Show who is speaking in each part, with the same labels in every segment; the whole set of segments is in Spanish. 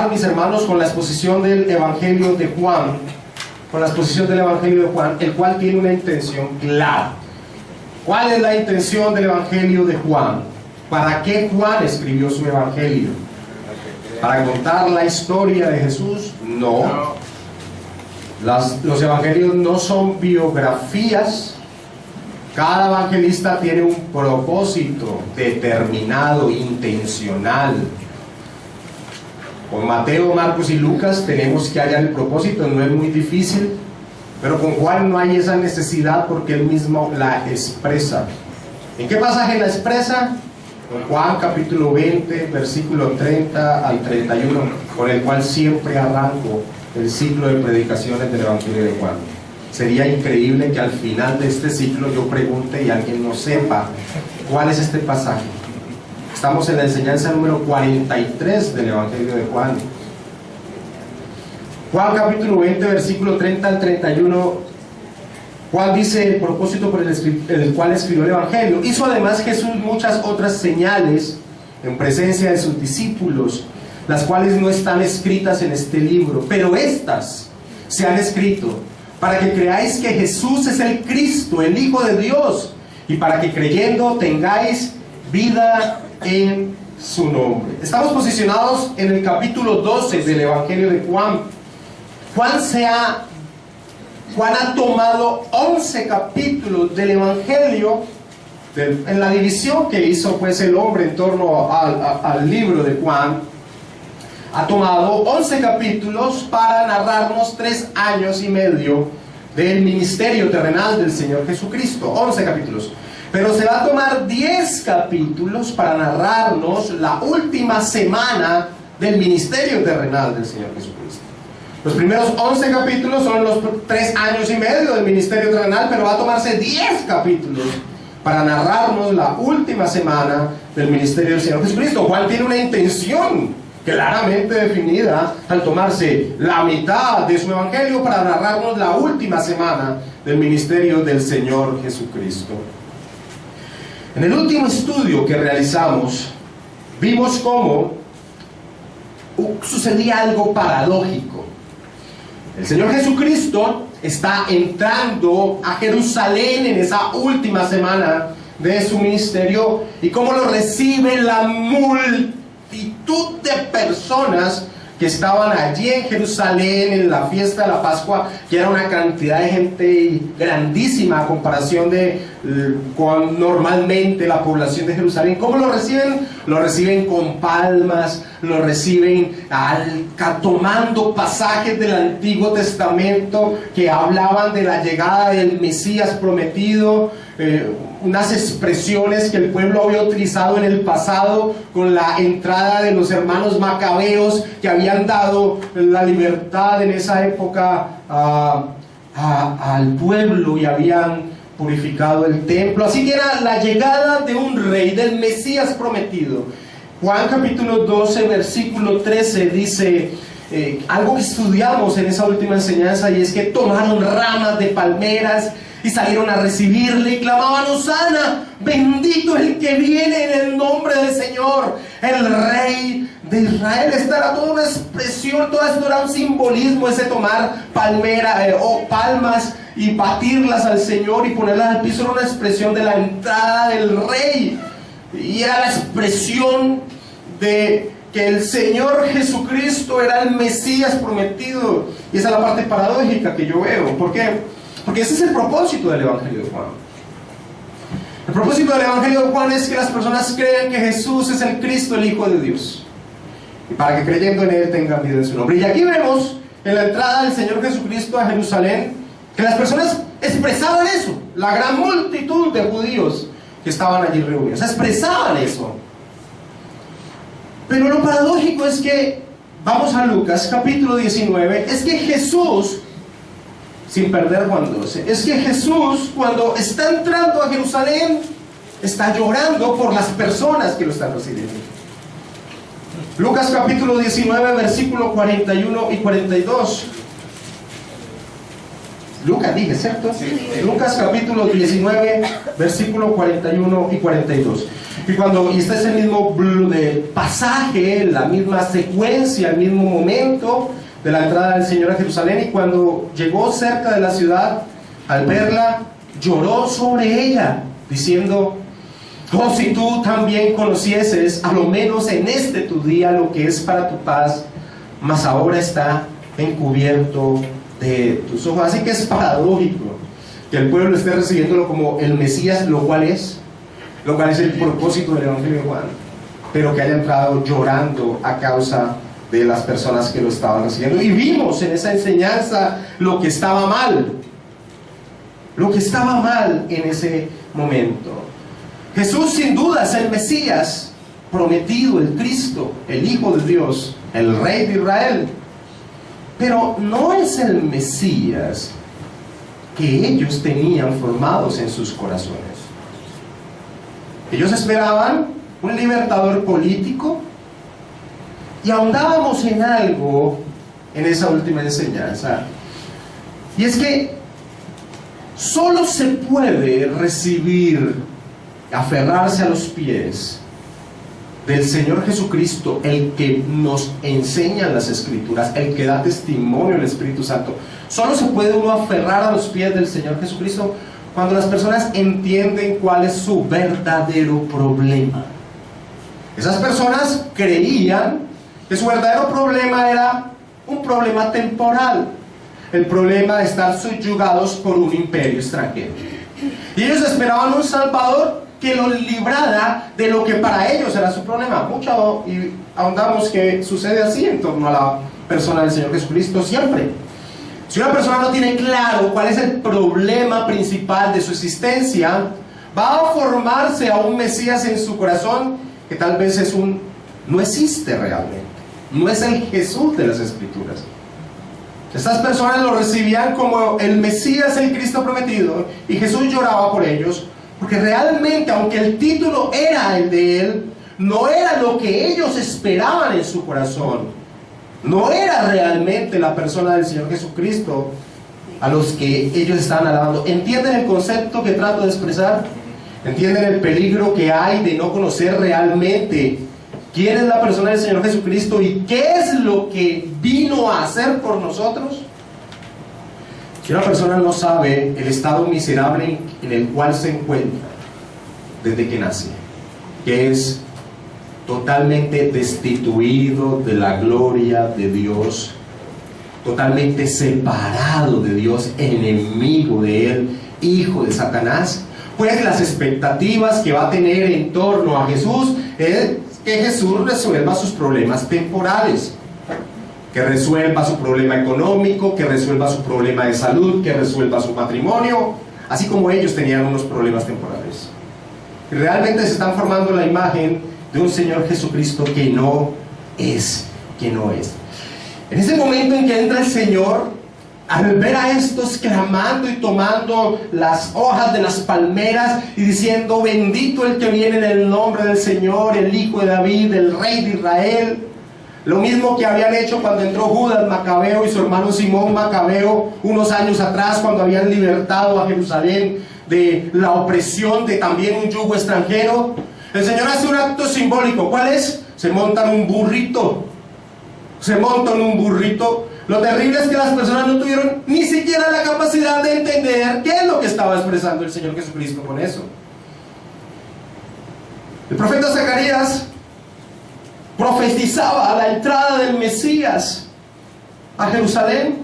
Speaker 1: comenzar, mis hermanos, con la exposición del Evangelio de Juan, el cual tiene una intención clara. ¿Cuál es la intención del Evangelio de Juan? ¿Para qué Juan escribió su Evangelio? ¿Para contar la historia de Jesús? No. Los Evangelios no son biografías. Cada evangelista tiene un propósito determinado, intencional. Con Mateo, Marcos y Lucas tenemos que hallar el propósito, no es muy difícil, pero con Juan no hay esa necesidad porque él mismo la expresa. ¿En qué pasaje la expresa? En Juan capítulo 20, versículo 30 al 31, con el cual siempre arranco el ciclo de predicaciones del Evangelio de Juan. Sería increíble que al final de este ciclo yo pregunte y alguien no sepa cuál es este pasaje. Estamos en la enseñanza número 43 del Evangelio de Juan. Juan capítulo 20, versículo 30 al 31. Juan dice el propósito por el cual escribió el Evangelio. Hizo además Jesús muchas otras señales en presencia de sus discípulos, las cuales no están escritas en este libro, pero estas se han escrito para que creáis que Jesús es el Cristo, el Hijo de Dios, y para que creyendo tengáis vida en su nombre. Estamos posicionados en el capítulo 12 del Evangelio de Juan. Juan ha tomado 11 capítulos del Evangelio en la división que hizo pues el hombre en torno al libro de Juan. Ha tomado 11 capítulos para narrarnos 3 años y medio del ministerio terrenal del Señor Jesucristo. 11 capítulos. Pero se va a tomar 10 capítulos para narrarnos la última semana del ministerio terrenal del Señor Jesucristo. Los primeros 11 capítulos son los 3 años y medio del ministerio terrenal, pero va a tomarse 10 capítulos para narrarnos la última semana del ministerio del Señor Jesucristo. Juan tiene una intención claramente definida al tomarse la mitad de su evangelio para narrarnos la última semana del ministerio del Señor Jesucristo. En el último estudio que realizamos, vimos cómo sucedía algo paradójico. El Señor Jesucristo está entrando a Jerusalén en esa última semana de su ministerio, y cómo lo recibe la multitud de personas que estaban allí en Jerusalén en la fiesta de la Pascua, que era una cantidad de gente grandísima a comparación de con normalmente la población de Jerusalén. ¿Cómo lo reciben? Lo reciben con palmas, lo reciben tomando pasajes del Antiguo Testamento que hablaban de la llegada del Mesías prometido, unas expresiones que el pueblo había utilizado en el pasado con la entrada de los hermanos macabeos, que habían dado la libertad en esa época al pueblo y habían purificado el templo. Así que era la llegada de un rey, del Mesías prometido. Juan capítulo 12 versículo 13 dice algo que estudiamos en esa última enseñanza, y es que tomaron ramas de palmeras y salieron a recibirle y clamaban: Hosana, bendito el que viene en el nombre del Señor, el Rey de Israel. Esta era toda una expresión, todo esto era un simbolismo, ese tomar o palmas y batirlas al Señor y ponerlas al piso, era una expresión de la entrada del Rey, y era la expresión de que el Señor Jesucristo era el Mesías prometido. Y esa es la parte paradójica que yo veo. ¿Por qué? Porque ese es el propósito del Evangelio de Juan. El propósito del Evangelio de Juan es que las personas crean que Jesús es el Cristo, el Hijo de Dios, y para que creyendo en Él tengan vida en su nombre. Y aquí vemos en la entrada del Señor Jesucristo a Jerusalén que las personas expresaban eso. La gran multitud de judíos que estaban allí reunidos expresaban eso. Pero lo paradójico es que, vamos a Lucas capítulo 19, es que Jesús, sin perder Juan 12, es que Jesús, cuando está entrando a Jerusalén, está llorando por las personas que lo están recibiendo. Lucas capítulo 19 versículo 41 y 42. Lucas dije, ¿cierto?
Speaker 2: Sí.
Speaker 1: Lucas capítulo 19, versículo 41 y 42. Y este es el mismo pasaje, la misma secuencia, el mismo momento de la entrada del Señor a Jerusalén. Y cuando llegó cerca de la ciudad, al verla, lloró sobre ella, diciendo: oh, si tú también conocieses, a lo menos en este tu día, lo que es para tu paz, mas ahora está encubierto de tus ojos. Así que es paradójico que el pueblo esté recibiéndolo como el Mesías, lo cual es el propósito del Evangelio de Juan, pero que haya entrado llorando a causa de las personas que lo estaban recibiendo. Y vimos en esa enseñanza lo que estaba mal en ese momento. Jesús sin duda es el Mesías prometido, el Cristo, el Hijo de Dios, el Rey de Israel, pero no es el Mesías que ellos tenían formados en sus corazones. Ellos esperaban un libertador político, y ahondábamos en algo en esa última enseñanza, y es que solo se puede recibir, aferrarse a los pies del Señor Jesucristo, el que nos enseña las Escrituras, el que da testimonio al Espíritu Santo. Solo se puede uno aferrar a los pies del Señor Jesucristo cuando las personas entienden cuál es su verdadero problema. Esas personas creían que su verdadero problema era un problema temporal, el problema de estar subyugados por un imperio extranjero. Y ellos esperaban un Salvador que los librara de lo que para ellos era su problema. Mucho y ahondamos que sucede así en torno a la persona del Señor Jesucristo siempre. Si una persona no tiene claro cuál es el problema principal de su existencia, va a formarse a un Mesías en su corazón que tal vez no existe realmente, no es el Jesús de las Escrituras. Estas personas lo recibían como el Mesías, el Cristo prometido, y Jesús lloraba por ellos, porque realmente, aunque el título era el de él, no era lo que ellos esperaban en su corazón. No era realmente la persona del Señor Jesucristo a los que ellos estaban alabando. ¿Entienden el concepto que trato de expresar? ¿Entienden el peligro que hay de no conocer realmente quién es la persona del Señor Jesucristo y qué es lo que vino a hacer por nosotros? Si una persona no sabe el estado miserable en el cual se encuentra desde que nace, que es totalmente destituido de la gloria de Dios, totalmente separado de Dios, enemigo de Él, hijo de Satanás, pues las expectativas que va a tener en torno a Jesús es que Jesús resuelva sus problemas temporales, que resuelva su problema económico, que resuelva su problema de salud, que resuelva su matrimonio, así como ellos tenían unos problemas temporales. Y realmente se están formando la imagen de un Señor Jesucristo que no es. En ese momento en que entra el Señor, al ver a estos clamando y tomando las hojas de las palmeras y diciendo: bendito el que viene en el nombre del Señor, el Hijo de David, el Rey de Israel. Lo mismo que habían hecho cuando entró Judas Macabeo y su hermano Simón Macabeo unos años atrás, cuando habían libertado a Jerusalén de la opresión de también un yugo extranjero. El Señor hace un acto simbólico. ¿Cuál es? Se montan un burrito. Lo terrible es que las personas no tuvieron ni siquiera la capacidad de entender qué es lo que estaba expresando el Señor Jesucristo con eso. El profeta Zacarías profetizaba la entrada del Mesías a Jerusalén,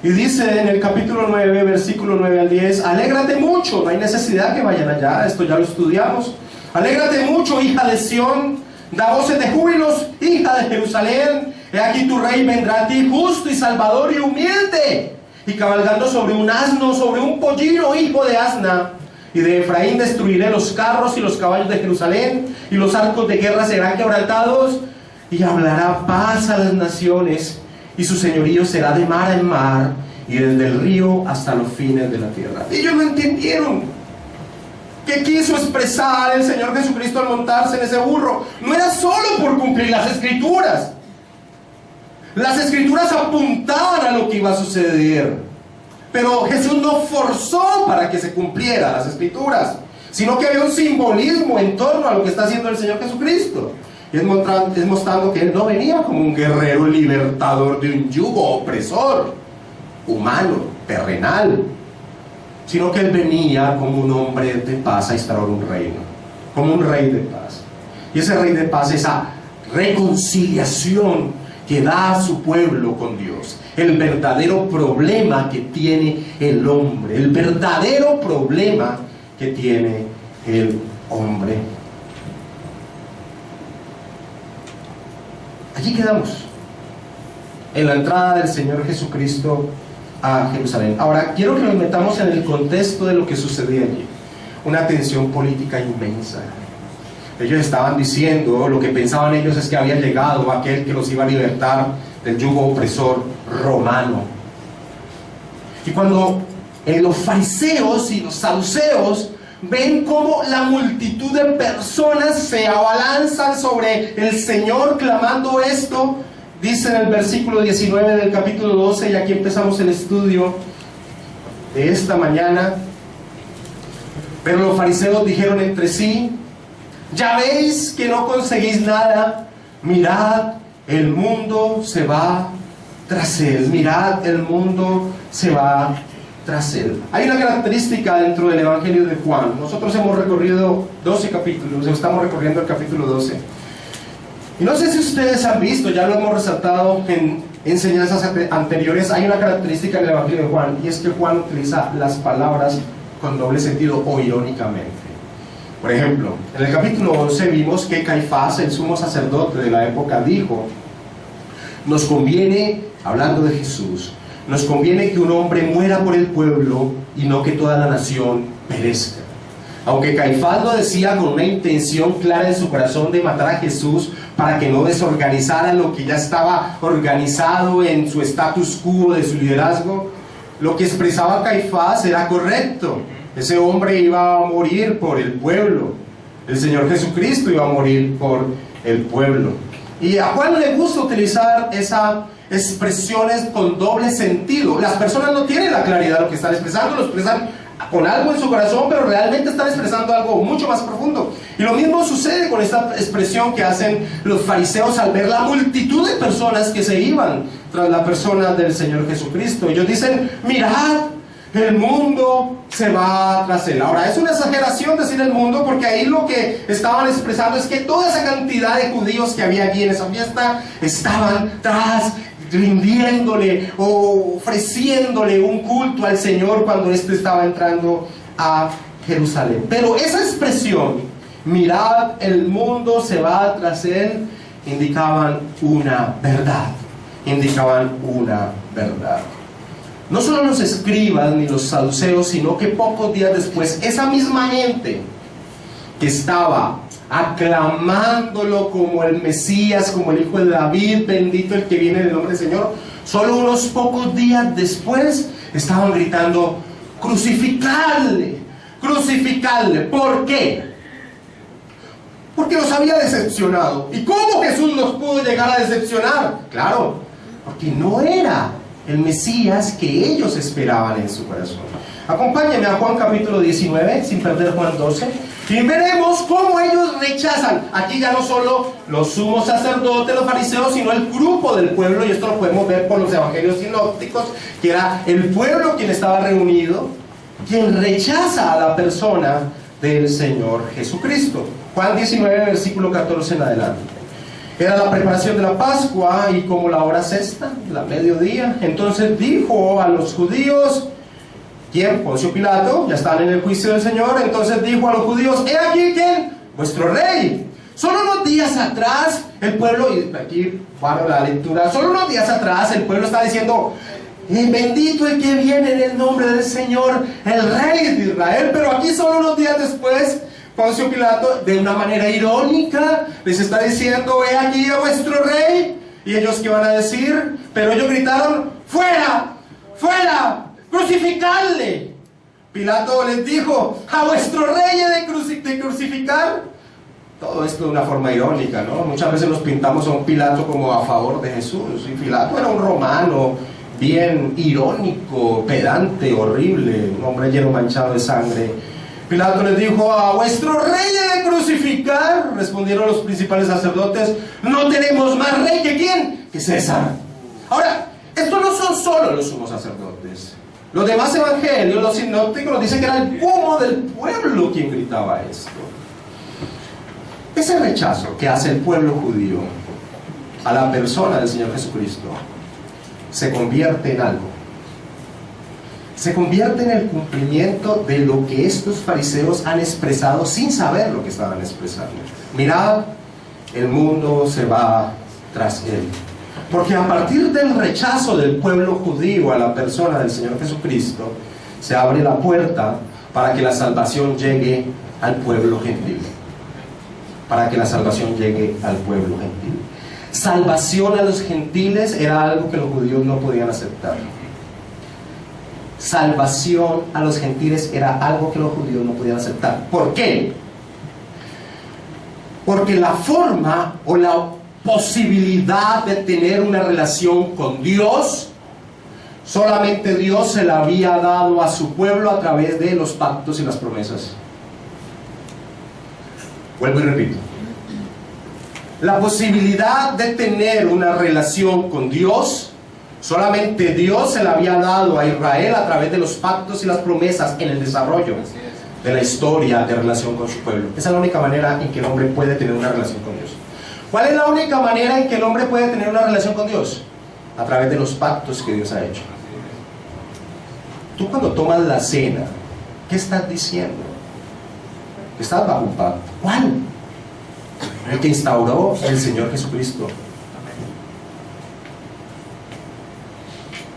Speaker 1: y dice en el capítulo 9, versículo 9 al 10: alégrate mucho, no hay necesidad que vayan allá, esto ya lo estudiamos. Alégrate mucho, hija de Sión, da voces de júbilos, hija de Jerusalén. He aquí tu rey vendrá a ti, justo y salvador y humilde, y cabalgando sobre un asno, sobre un pollino, hijo de asna. Y de Efraín destruiré los carros y los caballos de Jerusalén, y los arcos de guerra serán quebrantados, y hablará paz a las naciones, y su señorío será de mar en mar, y desde el río hasta los fines de la tierra. Ellos no entendieron qué quiso expresar el Señor Jesucristo al montarse en ese burro. No era solo por cumplir las Escrituras. Las Escrituras apuntaban a lo que iba a suceder. Pero Jesús no forzó para que se cumplieran las Escrituras, sino que había un simbolismo en torno a lo que está haciendo el Señor Jesucristo. Y es mostrando que Él no venía como un guerrero libertador de un yugo opresor, humano, terrenal, sino que Él venía como un hombre de paz a instaurar un reino, como un rey de paz. Y ese rey de paz, esa reconciliación que da a su pueblo con Dios, el verdadero problema que tiene el hombre, el verdadero problema que tiene el hombre. Allí quedamos, en la entrada del Señor Jesucristo a Jerusalén. Ahora, quiero que nos metamos en el contexto de lo que sucedía allí. Una tensión política inmensa. Ellos estaban diciendo, lo que pensaban ellos es que había llegado aquel que los iba a libertar del yugo opresor romano. Y cuando los fariseos y los saduceos ven cómo la multitud de personas se abalanzan sobre el Señor clamando esto, dice en el versículo 19 del capítulo 12, y aquí empezamos el estudio de esta mañana. Pero los fariseos dijeron entre sí: ya veis que no conseguís nada, mirad, el mundo se va tras él, mirad, el mundo se va tras él. Hay una característica dentro del Evangelio de Juan. Nosotros hemos recorrido 12 capítulos, estamos recorriendo el capítulo 12. Y no sé si ustedes han visto, ya lo hemos resaltado en enseñanzas anteriores, hay una característica en el Evangelio de Juan, y es que Juan utiliza las palabras con doble sentido o irónicamente. Por ejemplo, en el capítulo 11 vimos que Caifás, el sumo sacerdote de la época, dijo: nos conviene, hablando de Jesús, nos conviene que un hombre muera por el pueblo y no que toda la nación perezca. Aunque Caifás lo decía con una intención clara en su corazón de matar a Jesús para que no desorganizara lo que ya estaba organizado en su status quo de su liderazgo, lo que expresaba Caifás era correcto. Ese hombre iba a morir por el pueblo. El Señor Jesucristo iba a morir por el pueblo. Y a Juan le gusta utilizar esas expresiones con doble sentido. Las personas no tienen la claridad de lo que están expresando, lo expresan con algo en su corazón, pero realmente están expresando algo mucho más profundo. Y lo mismo sucede con esta expresión que hacen los fariseos al ver la multitud de personas que se iban tras la persona del Señor Jesucristo. Ellos dicen: mirad, el mundo se va tras él. Ahora, es una exageración decir el mundo, porque ahí lo que estaban expresando es que toda esa cantidad de judíos que había allí en esa fiesta estaban rindiéndole o ofreciéndole un culto al Señor cuando éste estaba entrando a Jerusalén. Pero esa expresión, mirad, el mundo se va tras él, indicaban una verdad. No solo los escribas ni los saduceos, sino que pocos días después, esa misma gente que estaba aclamándolo como el Mesías, como el Hijo de David, bendito el que viene en el nombre del Señor, solo unos pocos días después estaban gritando: crucificadle, crucificadle. ¿Por qué? Porque los había decepcionado. ¿Y cómo Jesús los pudo llegar a decepcionar? Claro, porque no era el Mesías que ellos esperaban en su corazón. Acompáñenme a Juan capítulo 19, sin perder Juan 12, y veremos cómo ellos rechazan. Aquí ya no solo los sumos sacerdotes, los fariseos, sino el grupo del pueblo, y esto lo podemos ver por los evangelios sinópticos, que era el pueblo quien estaba reunido, quien rechaza a la persona del Señor Jesucristo. Juan 19, versículo 14 en adelante. Era la preparación de la Pascua, y como la hora sexta, la mediodía, entonces dijo a los judíos, ¿quién? Poncio Pilato, ya están en el juicio del Señor. Entonces dijo a los judíos: he aquí, ¿quién? Vuestro rey. Solo unos días atrás el pueblo, y aquí para la lectura, solo unos días atrás el pueblo está diciendo: bendito el que viene en el nombre del Señor, el rey de Israel. Pero aquí solo unos días después, Poncio Pilato, de una manera irónica, les está diciendo: he aquí a vuestro rey. Y ellos, ¿qué van a decir? Pero ellos gritaron: fuera, fuera, crucificadle. Pilato les dijo: a vuestro rey he de crucificar. Todo esto de una forma irónica, ¿no? Muchas veces nos pintamos a un Pilato como a favor de Jesús, y Pilato era un romano bien irónico, pedante, horrible, un hombre lleno manchado de sangre. Pilato les dijo: ¿a vuestro rey he de crucificar? Respondieron los principales sacerdotes: no tenemos más rey que ¿quién? Que César. Ahora, estos no son solo los sumos sacerdotes. Los demás evangelios, los sinópticos, nos dicen que era el humo del pueblo quien gritaba esto. Ese rechazo que hace el pueblo judío a la persona del Señor Jesucristo se convierte en algo. Se convierte en el cumplimiento de lo que estos fariseos han expresado sin saber lo que estaban expresando. Mirad, el mundo se va tras él. Porque a partir del rechazo del pueblo judío a la persona del Señor Jesucristo, se abre la puerta para que la salvación llegue al pueblo gentil. Para que la salvación llegue al pueblo gentil. Salvación a los gentiles era algo que los judíos no podían aceptar. Salvación a los gentiles era algo que los judíos no podían aceptar. ¿Por qué? Porque la forma o la posibilidad de tener una relación con Dios, solamente Dios se la había dado a su pueblo a través de los pactos y las promesas. Vuelvo y repito. La posibilidad de tener una relación con Dios, solamente Dios se la había dado a Israel a través de los pactos y las promesas en el desarrollo de la historia de relación con su pueblo. Esa es la única manera en que el hombre puede tener una relación con Dios. ¿Cuál es la única manera en que el hombre puede tener una relación con Dios? A través de los pactos que Dios ha hecho. Tú cuando tomas la cena, ¿qué estás diciendo? Estás bajo un pacto. ¿Cuál? El que instauró el Señor Jesucristo.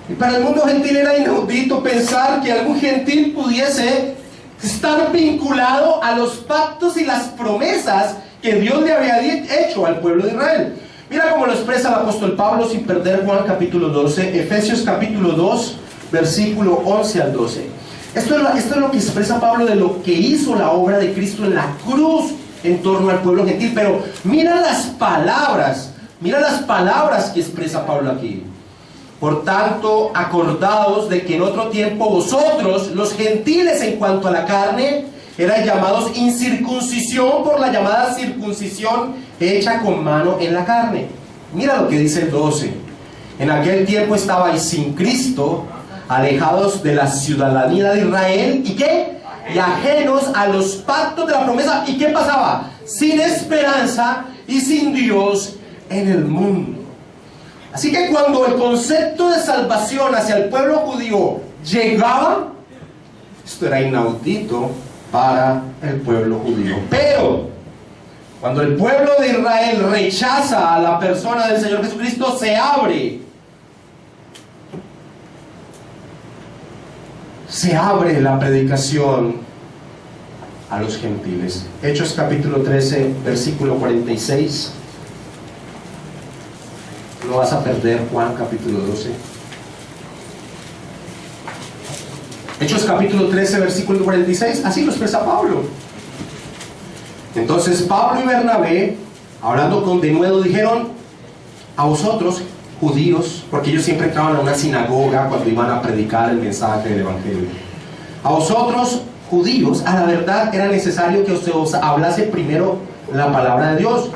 Speaker 1: Y para el mundo gentil era inaudito pensar que algún gentil pudiese estar vinculado a los pactos y las promesas que Dios le había hecho al pueblo de Israel. Mira cómo lo expresa el apóstol Pablo sin perder Juan capítulo 12, Efesios capítulo 2, versículo 11 al 12. Esto es lo que expresa Pablo de lo que hizo la obra de Cristo en la cruz en torno al pueblo gentil. Pero mira las palabras que expresa Pablo aquí. Por tanto, acordaos de que en otro tiempo vosotros, los gentiles en cuanto a la carne, eran llamados incircuncisión por la llamada circuncisión hecha con mano en la carne. Mira lo que dice el 12. En aquel tiempo estabais sin Cristo, alejados de la ciudadanía de Israel, ¿y qué? Y ajenos a los pactos de la promesa. ¿Y qué pasaba? Sin esperanza y sin Dios en el mundo. Así que cuando el concepto de salvación hacia el pueblo judío llegaba, esto era inaudito para el pueblo judío. Pero cuando el pueblo de Israel rechaza a la persona del Señor Jesucristo, se abre la predicación a los gentiles. Hechos capítulo 13, versículo 46. No vas a perder Juan capítulo 12. Hechos capítulo 13, versículo 46. Así lo expresa Pablo. Entonces Pablo y Bernabé, hablando con denuedo, dijeron: a vosotros, judíos, porque ellos siempre entraban a una sinagoga cuando iban a predicar el mensaje del evangelio. A vosotros, judíos, a la verdad era necesario que os hablase primero la palabra de Dios.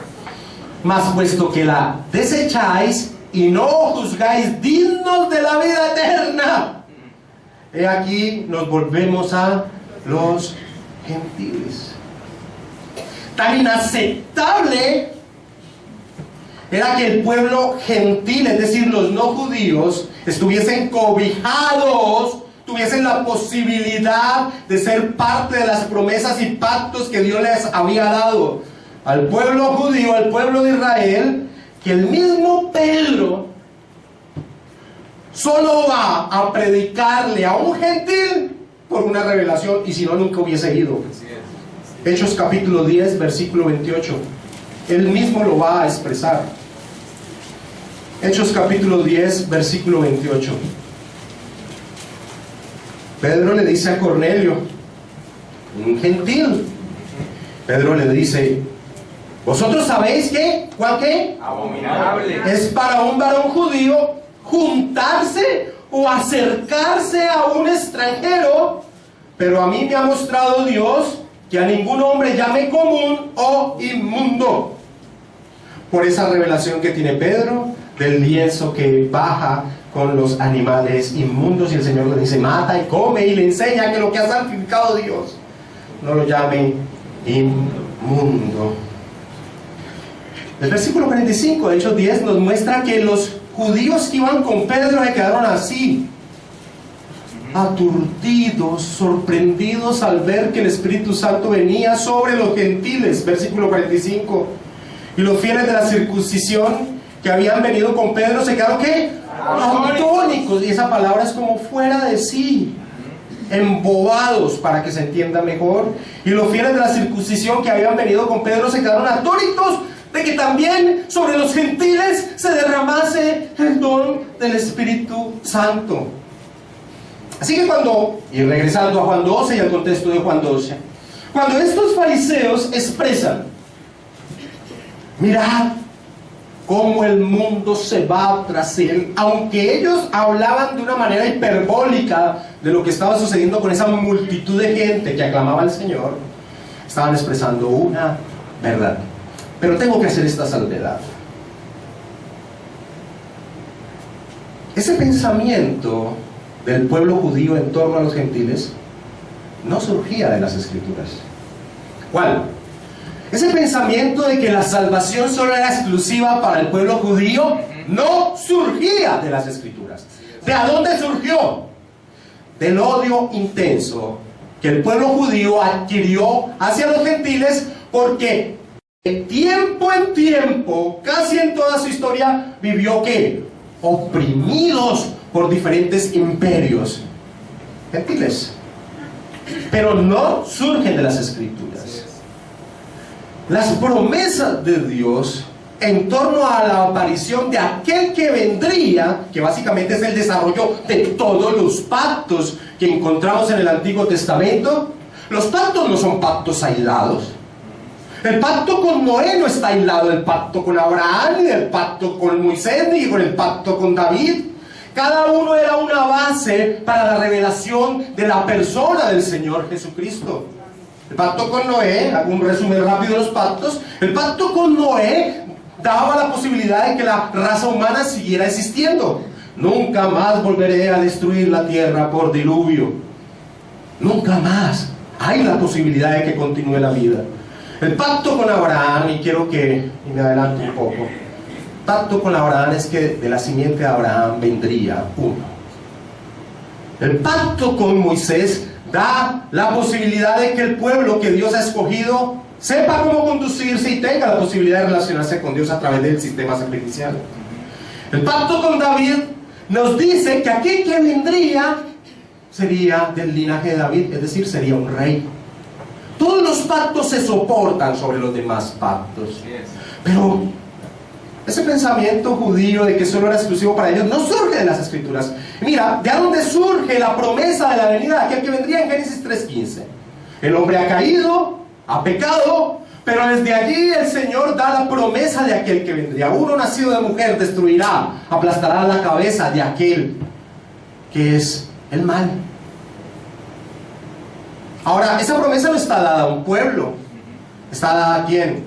Speaker 1: Mas puesto que la desecháis y no juzgáis dignos de la vida eterna, he aquí nos volvemos a los gentiles. Tan inaceptable era que el pueblo gentil, es decir, los no judíos, estuviesen cobijados, tuviesen la posibilidad de ser parte de las promesas y pactos que Dios les había dado al pueblo judío, al pueblo de Israel, que el mismo Pedro solo va a predicarle a un gentil por una revelación, y si no, nunca hubiese ido. Hechos capítulo 10, versículo 28. Él mismo lo va a expresar. Hechos capítulo 10, versículo 28. Pedro le dice a Cornelio, un gentil. Pedro le dice: vosotros sabéis que, ¿cuál qué?
Speaker 2: Abominable
Speaker 1: Es para un varón judío juntarse o acercarse a un extranjero, pero a mí me ha mostrado Dios que a ningún hombre llame común o inmundo. Por esa revelación que tiene Pedro del lienzo que baja con los animales inmundos, y el Señor le dice: mata y come, y le enseña que lo que ha santificado Dios no lo llame inmundo. El versículo 45 de Hechos 10 nos muestra que los judíos que iban con Pedro se quedaron así, aturdidos, sorprendidos al ver que el Espíritu Santo venía sobre los gentiles. Versículo 45. Y los fieles de la circuncisión que habían venido con Pedro se quedaron, ¿qué? Atónicos. Y esa palabra es como fuera de sí, embobados, para que se entienda mejor. Y los fieles de la circuncisión que habían venido con Pedro se quedaron atónitos de que también sobre los gentiles se derramase el don del Espíritu Santo. Así que y regresando a Juan 12 y al contexto de Juan 12, cuando estos fariseos expresan: mirad cómo el mundo se va tras él, aunque ellos hablaban de una manera hiperbólica de lo que estaba sucediendo con esa multitud de gente que aclamaba al Señor, estaban expresando una verdad. Pero tengo que hacer esta salvedad. Ese pensamiento del pueblo judío en torno a los gentiles no surgía de las Escrituras. ¿Cuál? Ese pensamiento de que la salvación solo era exclusiva para el pueblo judío no surgía de las Escrituras. ¿De dónde surgió? Del odio intenso que el pueblo judío adquirió hacia los gentiles, porque de tiempo en tiempo, casi en toda su historia, vivió ¿qué? Oprimidos por diferentes imperios gentiles. Pero no surgen de las Escrituras. Las promesas de Dios en torno a la aparición de aquel que vendría, que básicamente es el desarrollo de todos los pactos que encontramos en el Antiguo Testamento. Los pactos no son pactos aislados. El pacto con Noé no está aislado del pacto con Abraham, ni del pacto con Moisés, ni con el pacto con David. Cada uno era una base para la revelación de la persona del Señor Jesucristo. El pacto con Noé, hago un resumen rápido de los pactos. El pacto con Noé daba la posibilidad de que la raza humana siguiera existiendo. Nunca más volveré a destruir la tierra por diluvio. Nunca más. Hay la posibilidad de que continúe la vida. El pacto con Abraham, y me adelanto un poco. El pacto con Abraham es que de la simiente de Abraham vendría uno. El pacto con Moisés da la posibilidad de que el pueblo que Dios ha escogido sepa cómo conducirse y tenga la posibilidad de relacionarse con Dios a través del sistema sacrificial. El pacto con David nos dice que aquel que vendría sería del linaje de David, es decir, sería un rey. Todos los pactos se soportan sobre los demás pactos. Pero ese pensamiento judío de que solo era exclusivo para ellos no surge de las Escrituras. Mira, ¿de dónde surge la promesa de la venida de aquel que vendría? En Génesis 3:15. El hombre ha caído, ha pecado, pero desde allí el Señor da la promesa de aquel que vendría. Uno nacido de mujer destruirá, aplastará la cabeza de aquel que es el mal. Ahora, esa promesa no está dada a un pueblo. ¿Está dada a quién?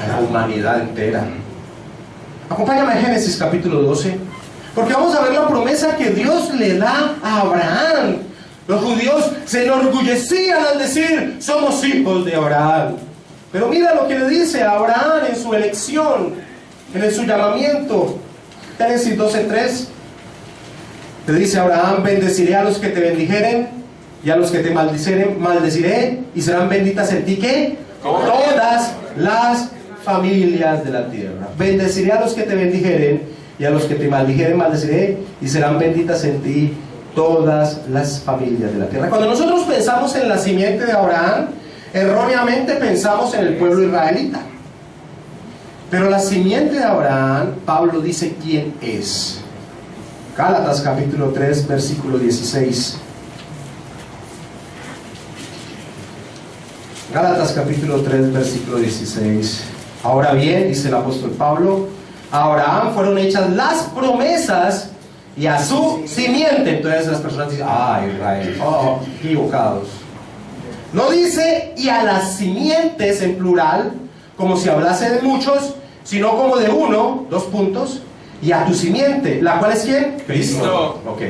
Speaker 1: A la humanidad entera. Acompáñame a Génesis capítulo 12, porque vamos a ver la promesa que Dios le da a Abraham. Los judíos se enorgullecían al decir: somos hijos de Abraham. Pero mira lo que le dice a Abraham en su elección, en su llamamiento. Génesis 12:3. Le dice a Abraham: bendeciré a los que te bendijeren, y a los que te maldiceren maldeciré, y serán benditas en ti ¿qué? Todas las familias de la tierra. Bendeciré a los que te bendijeren, y a los que te maldijeren maldeciré, y serán benditas en ti todas las familias de la tierra. Cuando nosotros pensamos en la simiente de Abraham, erróneamente pensamos en el pueblo israelita. Pero la simiente de Abraham, Pablo dice quién es. Gálatas capítulo 3 versículo 16. Gálatas capítulo 3 versículo 16. Ahora bien, dice el apóstol Pablo, a Abraham fueron hechas las promesas y a su simiente. Entonces las personas dicen, Israel, equivocados. No dice y a las simientes en plural, como si hablase de muchos, sino como de uno, 2 puntos, y a tu simiente, ¿la cual es quién? Cristo. Ok.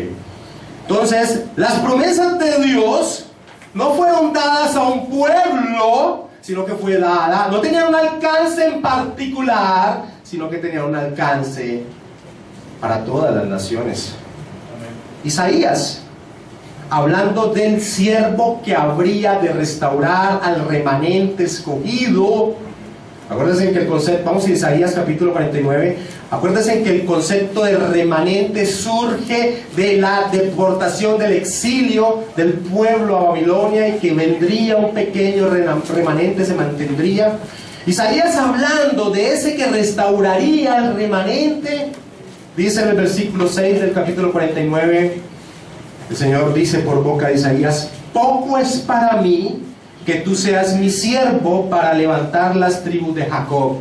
Speaker 1: Entonces, las promesas de Dios no fueron dadas a un pueblo, sino que fue dada, no tenían un alcance en particular, sino que tenían un alcance para todas las naciones. Isaías, hablando del siervo que habría de restaurar al remanente escogido. Acuérdense que el concepto, vamos a Isaías capítulo 49, acuérdense que el concepto de remanente surge de la deportación, del exilio del pueblo a Babilonia, y que vendría un pequeño remanente, se mantendría. Isaías, hablando de ese que restauraría al remanente, dice en el versículo 6 del capítulo 49, el Señor dice por boca de Isaías: poco es para mí que tú seas mi siervo para levantar las tribus de Jacob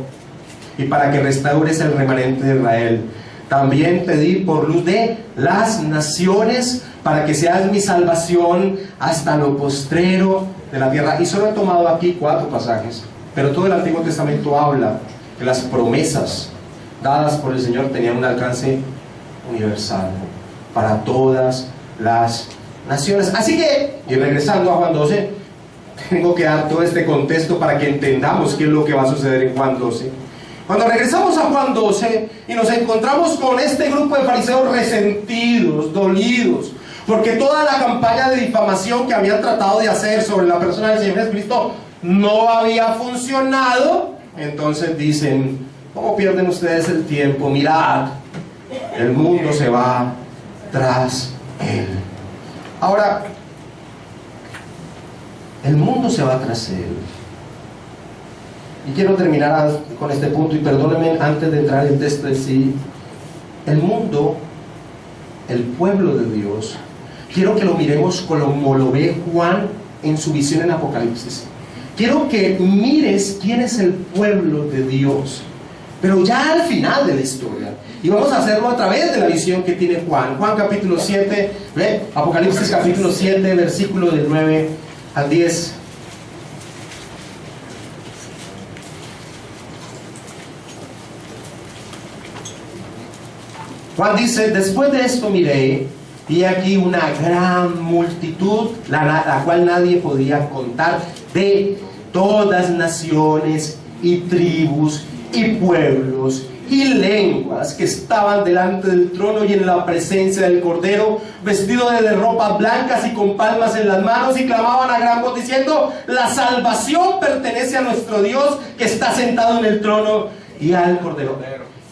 Speaker 1: y para que restaures el remanente de Israel. También te di por luz de las naciones para que seas mi salvación hasta lo postrero de la tierra. Y solo he tomado aquí 4 pasajes, pero todo el Antiguo Testamento habla que las promesas dadas por el Señor tenían un alcance universal para todas las naciones. Así que, y regresando a Juan 12, tengo que dar todo este contexto para que entendamos qué es lo que va a suceder en Juan 12. Cuando regresamos a Juan 12 y nos encontramos con este grupo de fariseos resentidos, dolidos, porque toda la campaña de difamación que habían tratado de hacer sobre la persona del Señor Jesucristo no había funcionado, entonces dicen: ¿cómo pierden ustedes el tiempo? Mirad, el mundo se va tras él. Ahora, el mundo se va tras él. Y quiero terminar con este punto, y perdónenme antes de entrar en el texto en sí. El mundo, el pueblo de Dios, quiero que lo miremos como lo ve Juan en su visión en Apocalipsis. Quiero que mires quién es el pueblo de Dios, pero ya al final de la historia. Y vamos a hacerlo a través de la visión que tiene Juan. Juan capítulo 7, ¿ve? Apocalipsis capítulo 7, versículo del 9 al 10. Juan dice: después de esto miré, y aquí una gran multitud, la cual nadie podía contar, de todas naciones y tribus y pueblos y lenguas, que estaban delante del trono y en la presencia del Cordero, vestidos de ropas blancas y con palmas en las manos, y clamaban a gran voz diciendo: la salvación pertenece a nuestro Dios, que está sentado en el trono, y al Cordero,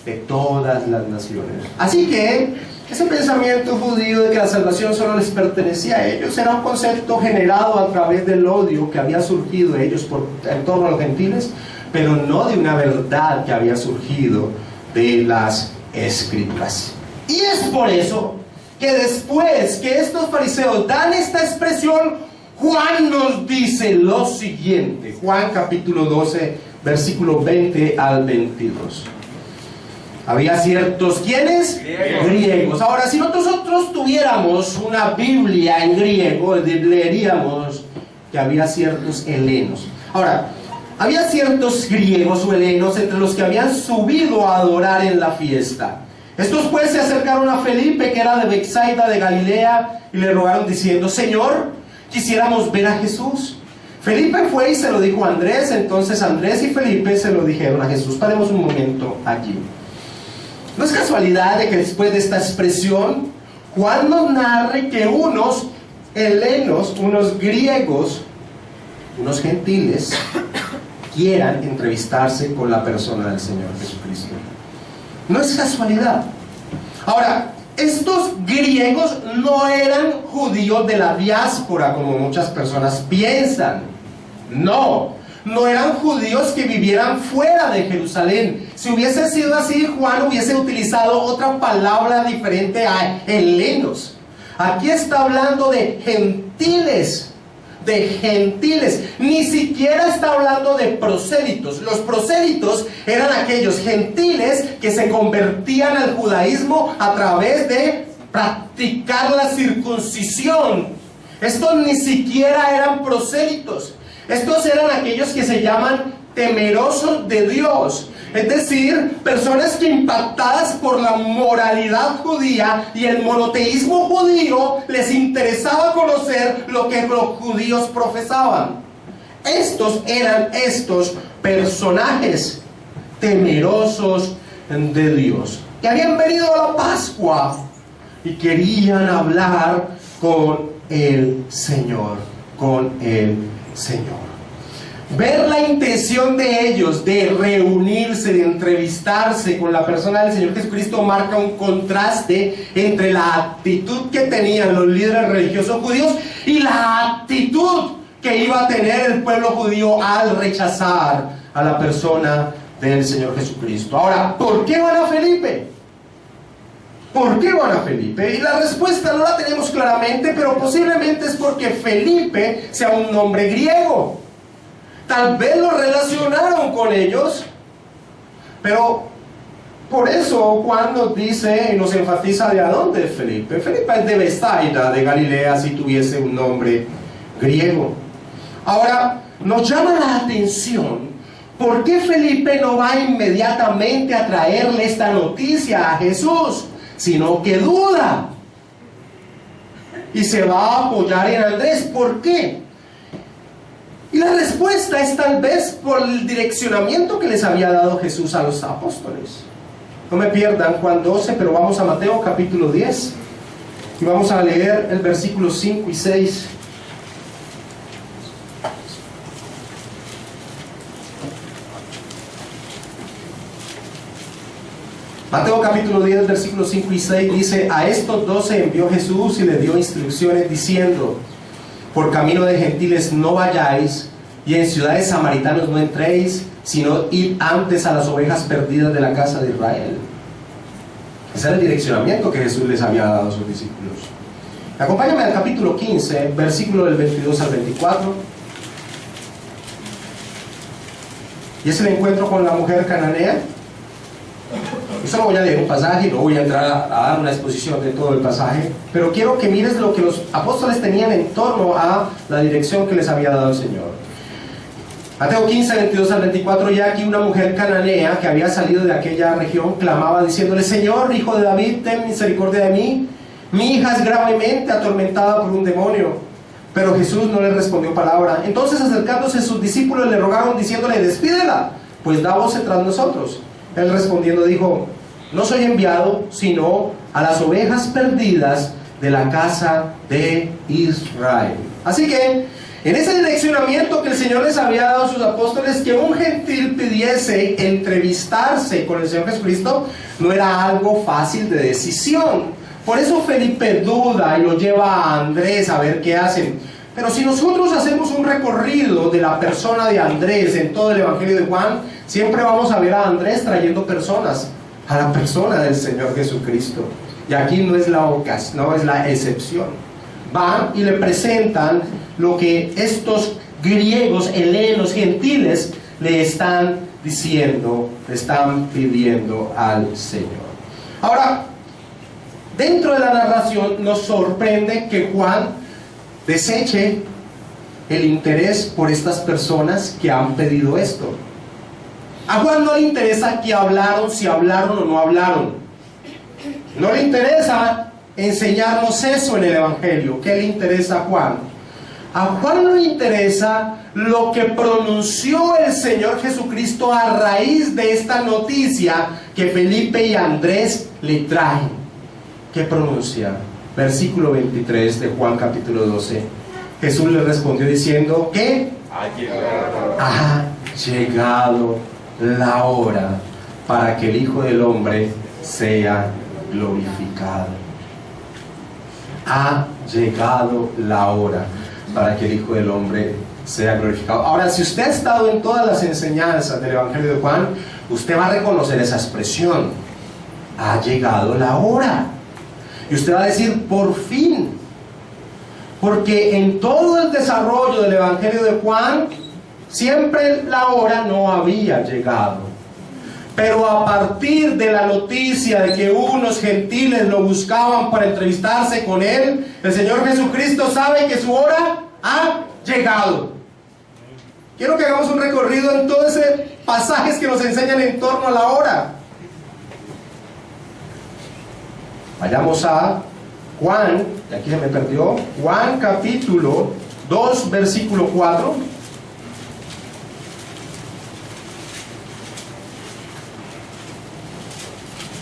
Speaker 1: de todas las naciones. Así que ese pensamiento judío de que la salvación solo les pertenecía a ellos era un concepto generado a través del odio que había surgido de ellos en torno a los gentiles, pero no de una verdad que había surgido de las Escrituras. Y es por eso que después que estos fariseos dan esta expresión, Juan nos dice lo siguiente. Juan capítulo 12, versículo 20 al 22. Había ciertos, ¿quiénes? Griegos. Ahora, si nosotros tuviéramos una Biblia en griego, leeríamos que había ciertos helenos. Ahora, había ciertos griegos o helenos entre los que habían subido a adorar en la fiesta. Estos pues se acercaron a Felipe, que era de Betsaida de Galilea, y le rogaron diciendo: Señor, quisiéramos ver a Jesús. Felipe fue y se lo dijo a Andrés. Entonces Andrés y Felipe se lo dijeron a Jesús. Paremos un momento allí. No es casualidad de que después de esta expresión, Juan nos narre que unos helenos, unos griegos, unos gentiles, quieran entrevistarse con la persona del Señor Jesucristo. No es casualidad. Ahora, estos griegos no eran judíos de la diáspora, como muchas personas piensan. No eran judíos que vivieran fuera de Jerusalén. Si hubiese sido así, Juan hubiese utilizado otra palabra diferente a helenos. Aquí está hablando de gentiles. Ni siquiera está hablando de prosélitos. Los prosélitos eran aquellos gentiles que se convertían al judaísmo a través de practicar la circuncisión. Estos ni siquiera eran prosélitos. Estos eran aquellos que se llaman temerosos de Dios. Es decir, personas que, impactadas por la moralidad judía y el monoteísmo judío, les interesaba conocer lo que los judíos profesaban. Estos eran estos personajes temerosos de Dios, que habían venido a la Pascua y querían hablar con el Señor, con el Señor. Ver la intención de ellos de reunirse, de entrevistarse con la persona del Señor Jesucristo, marca un contraste entre la actitud que tenían los líderes religiosos judíos y la actitud que iba a tener el pueblo judío al rechazar a la persona del Señor Jesucristo. Ahora, ¿por qué van a Felipe? ¿Por qué van a Felipe? Y la respuesta no la tenemos claramente, pero posiblemente es porque Felipe sea un nombre griego. Tal vez lo relacionaron con ellos, pero por eso Juan nos dice y nos enfatiza de a dónde es Felipe. Felipe es de Bethsaida, de Galilea, si tuviese un nombre griego. Ahora, nos llama la atención por qué Felipe no va inmediatamente a traerle esta noticia a Jesús, sino que duda y se va a apoyar en Andrés. ¿Por qué? Y la respuesta es tal vez por el direccionamiento que les había dado Jesús a los apóstoles. No me pierdan Juan 12, pero vamos a Mateo capítulo 10 y vamos a leer el versículo 5 y 6. Mateo capítulo 10, versículos 5 y 6 dice: a estos 12 envió Jesús y les dio instrucciones diciendo: por camino de gentiles no vayáis, y en ciudades samaritanas no entréis, sino id antes a las ovejas perdidas de la casa de Israel. Ese era el direccionamiento que Jesús les había dado a sus discípulos. Acompáñame al capítulo 15, versículo del 22 al 24. Y es el encuentro con la mujer cananea. Yo solo voy a leer un pasaje, no voy a entrar a dar una exposición de todo el pasaje, pero quiero que mires lo que los apóstoles tenían en torno a la dirección que les había dado el Señor. Mateo 15, 22 al 24, ya aquí una mujer cananea que había salido de aquella región clamaba diciéndole: Señor, hijo de David, ten misericordia de mí, mi hija es gravemente atormentada por un demonio. Pero Jesús no le respondió palabra. Entonces, acercándose sus discípulos, le rogaron diciéndole: despídela, pues da voces tras nosotros. Él respondiendo dijo: no soy enviado sino a las ovejas perdidas de la casa de Israel. Así que en ese direccionamiento que el Señor les había dado a sus apóstoles, que un gentil pidiese entrevistarse con el Señor Jesucristo, no era algo fácil de decisión. Por eso Felipe duda y lo lleva a Andrés a ver qué hacen. Pero si nosotros hacemos un recorrido de la persona de Andrés en todo el Evangelio de Juan, siempre vamos a ver a Andrés trayendo personas a la persona del Señor Jesucristo. Y aquí no es la ocasión, no es la excepción. Van y le presentan lo que estos griegos, helenos, gentiles, le están diciendo, le están pidiendo al Señor. Ahora, dentro de la narración nos sorprende que Juan deseche el interés por estas personas que han pedido esto. A Juan no le interesa que hablaron, si hablaron o no hablaron. No le interesa enseñarnos eso en el Evangelio. ¿Qué le interesa a Juan? A Juan no le interesa lo que pronunció el Señor Jesucristo a raíz de esta noticia que Felipe y Andrés le traen. ¿Qué pronuncia? Versículo 23 de Juan capítulo 12. Jesús le respondió diciendo que ha llegado la hora para que el Hijo del Hombre sea glorificado. Ha llegado la hora para que el Hijo del Hombre sea glorificado. Ahora, si usted ha estado en todas las enseñanzas del Evangelio de Juan, usted va a reconocer esa expresión: ha llegado la hora. Y usted va a decir: por fin. Porque en todo el desarrollo del Evangelio de Juan, siempre la hora no había llegado. Pero a partir de la noticia de que unos gentiles lo buscaban para entrevistarse con él, el Señor Jesucristo sabe que su hora ha llegado. Quiero que hagamos un recorrido en todos esos pasajes que nos enseñan en torno a la hora. Vayamos a Juan, y aquí se me perdió, Juan capítulo 2, versículo 4.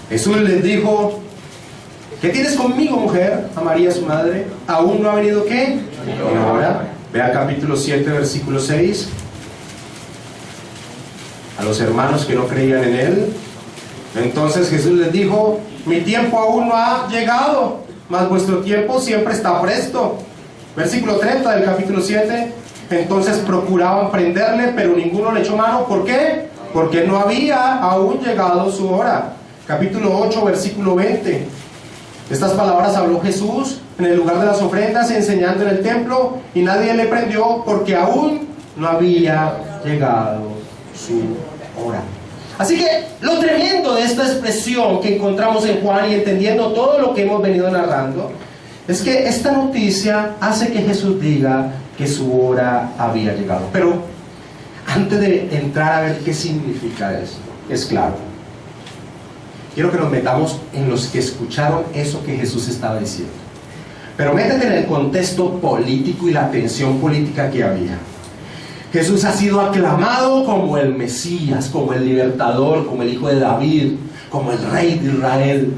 Speaker 1: Jesús les dijo: ¿qué tienes conmigo, mujer? A María su madre. ¿Aún no ha venido qué? Mi hora. Vea capítulo 7, versículo 6. A los hermanos que no creían en él. Entonces Jesús les dijo: mi tiempo aún no ha llegado, mas vuestro tiempo siempre está presto. Versículo 30 del capítulo 7. Entonces procuraban prenderle, pero ninguno le echó mano. ¿Por qué? Porque no había aún llegado su hora. Capítulo 8, versículo 20. Estas palabras habló Jesús en el lugar de las ofrendas, enseñando en el templo, y nadie le prendió porque aún no había llegado su hora. Así que lo tremendo de esta expresión que encontramos en Juan, y entendiendo todo lo que hemos venido narrando, es que esta noticia hace que Jesús diga que su hora había llegado. Pero antes de entrar a ver qué significa esto, es claro, quiero que nos metamos en los que escucharon eso que Jesús estaba diciendo. Pero métete en el contexto político y la tensión política que había. Jesús ha sido aclamado como el Mesías, como el libertador, como el hijo de David, como el rey de Israel.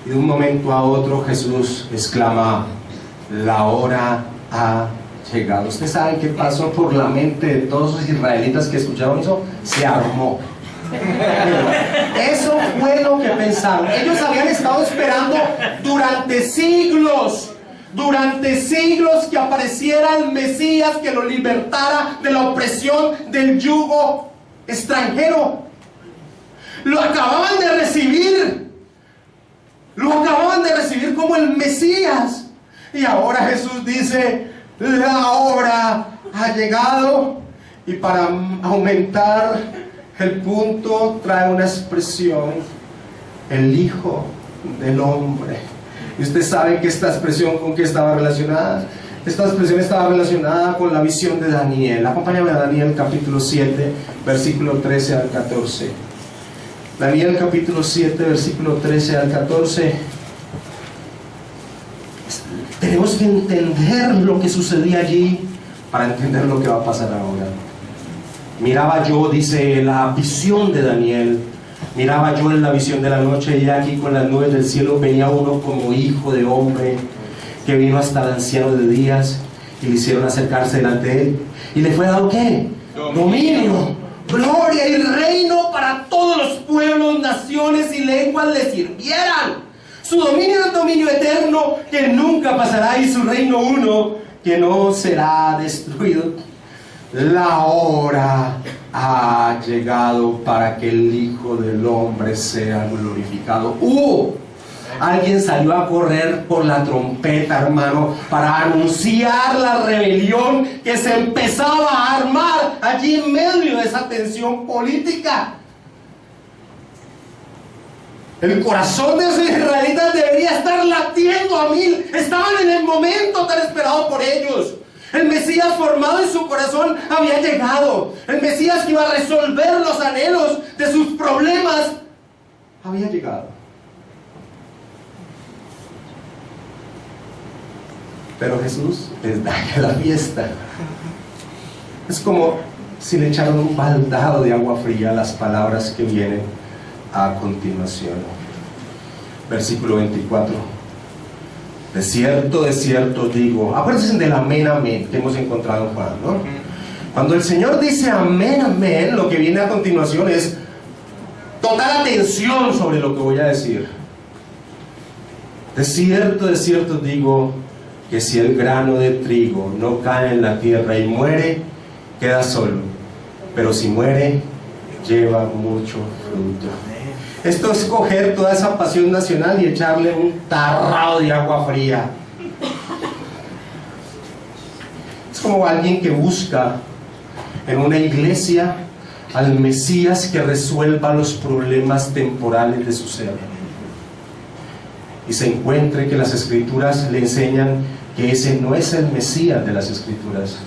Speaker 1: Y de un momento a otro Jesús exclama: la hora ha llegado. ¿Ustedes saben qué pasó por la mente de todos los israelitas que escucharon eso? Se armó. Eso fue lo que pensaron. Ellos habían estado esperando durante siglos que apareciera el Mesías, que lo libertara de la opresión del yugo extranjero. Lo acababan de recibir como el Mesías, y ahora Jesús dice: la hora ha llegado. Y para aumentar el punto trae una expresión: el Hijo del Hombre. Y ustedes saben que esta expresión, ¿con qué estaba relacionada? Esta expresión estaba relacionada con la visión de Daniel. Acompáñame a Daniel capítulo 7, versículo 13 al 14. Daniel capítulo 7, versículo 13 al 14. Tenemos que entender lo que sucedía allí para entender lo que va a pasar ahora. Miraba yo, dice, la visión de Daniel. Miraba yo en la visión de la noche, y aquí con las nubes del cielo venía uno como hijo de hombre, que vino hasta el anciano de días, y le hicieron acercarse delante de él, y le fue dado ¿qué? Dominio, gloria y reino para todos los pueblos, naciones y lenguas le sirvieran. Su dominio es dominio eterno que nunca pasará, y su reino uno que no será destruido. La hora ha llegado para que el Hijo del Hombre sea glorificado. Alguien salió a correr por la trompeta, hermano, para anunciar la rebelión que se empezaba a armar allí en medio de esa tensión política. El corazón de esos israelitas debería estar latiendo a mil. Estaban en el momento tan esperado por ellos. El Mesías formado en su corazón había llegado. El Mesías que iba a resolver los anhelos de sus problemas había llegado. Pero Jesús les daña la fiesta. Es como si le echaron un baldado de agua fría a las palabras que vienen a continuación. Versículo 24. De cierto os digo. Acuérdense del amén, amén que hemos encontrado en Juan, ¿no? Cuando el Señor dice amén, amén, lo que viene a continuación es total atención sobre lo que voy a decir. De cierto os digo que si el grano de trigo no cae en la tierra y muere, queda solo, pero si muere, lleva mucho fruto. Esto es coger toda esa pasión nacional y echarle un tarrado de agua fría. Es como alguien que busca en una iglesia al Mesías que resuelva los problemas temporales de su ser. Y se encuentre que las Escrituras le enseñan que ese no es el Mesías de las Escrituras.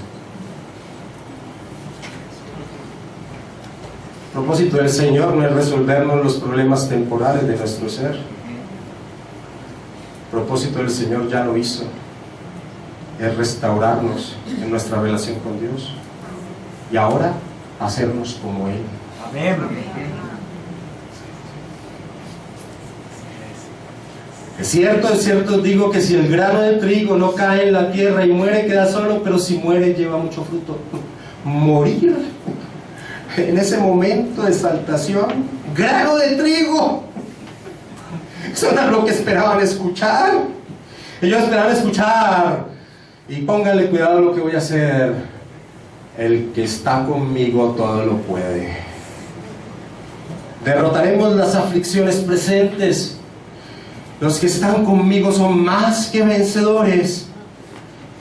Speaker 1: El propósito del Señor no es resolvernos los problemas temporales de nuestro ser. El propósito del Señor ya lo hizo. Es restaurarnos en nuestra relación con Dios. Y ahora hacernos como Él.
Speaker 2: Amén.
Speaker 1: Es cierto, digo que si el grano de trigo no cae en la tierra y muere, queda solo, pero si muere, lleva mucho fruto. Morir en ese momento de exaltación, grano de trigo. Eso era lo que esperaban escuchar. Ellos esperaban escuchar, y pónganle cuidado a lo que voy a hacer. El que está conmigo todo lo puede. Derrotaremos las aflicciones presentes. Los que están conmigo son más que vencedores.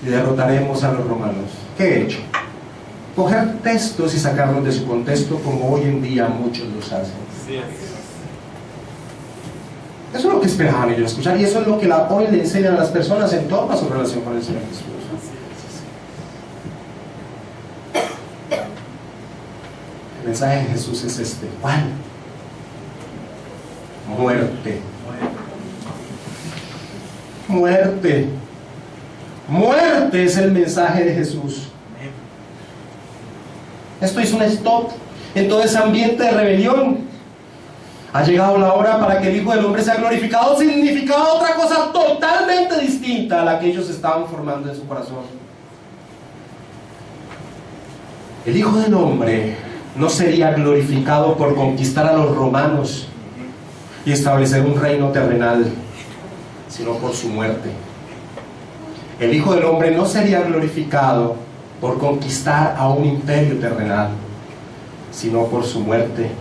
Speaker 1: Y derrotaremos a los romanos. ¿Qué he hecho? Coger textos y sacarlos de su contexto, como hoy en día muchos los hacen. Eso es lo que esperaban ellos escuchar, y eso es lo que hoy le enseñan a las personas en toda su relación con el Señor Jesús. El mensaje de Jesús es este: ¿cuál? Muerte. Muerte. Muerte es el mensaje de Jesús. Esto es un stop en todo ese ambiente de rebelión. Ha llegado la hora para que el Hijo del Hombre sea glorificado. Significaba otra cosa totalmente distinta a la que ellos estaban formando en su corazón. El Hijo del Hombre no sería glorificado por conquistar a los romanos y establecer un reino terrenal, sino por su muerte. El Hijo del Hombre no sería glorificado por conquistar a un imperio terrenal, sino por su muerte.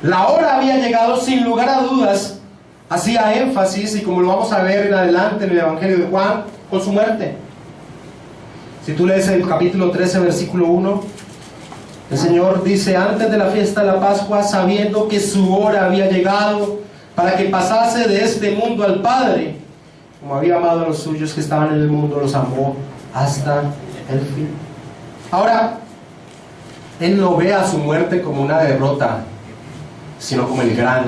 Speaker 1: La hora había llegado sin lugar a dudas, hacía énfasis, y como lo vamos a ver en adelante en el Evangelio de Juan, con su muerte. Si tú lees el capítulo 13, versículo 1, el Señor dice: antes de la fiesta de la Pascua, sabiendo que su hora había llegado para que pasase de este mundo al Padre, como había amado a los suyos que estaban en el mundo, los amó hasta el fin. Ahora, Él no ve a su muerte como una derrota, sino como el gran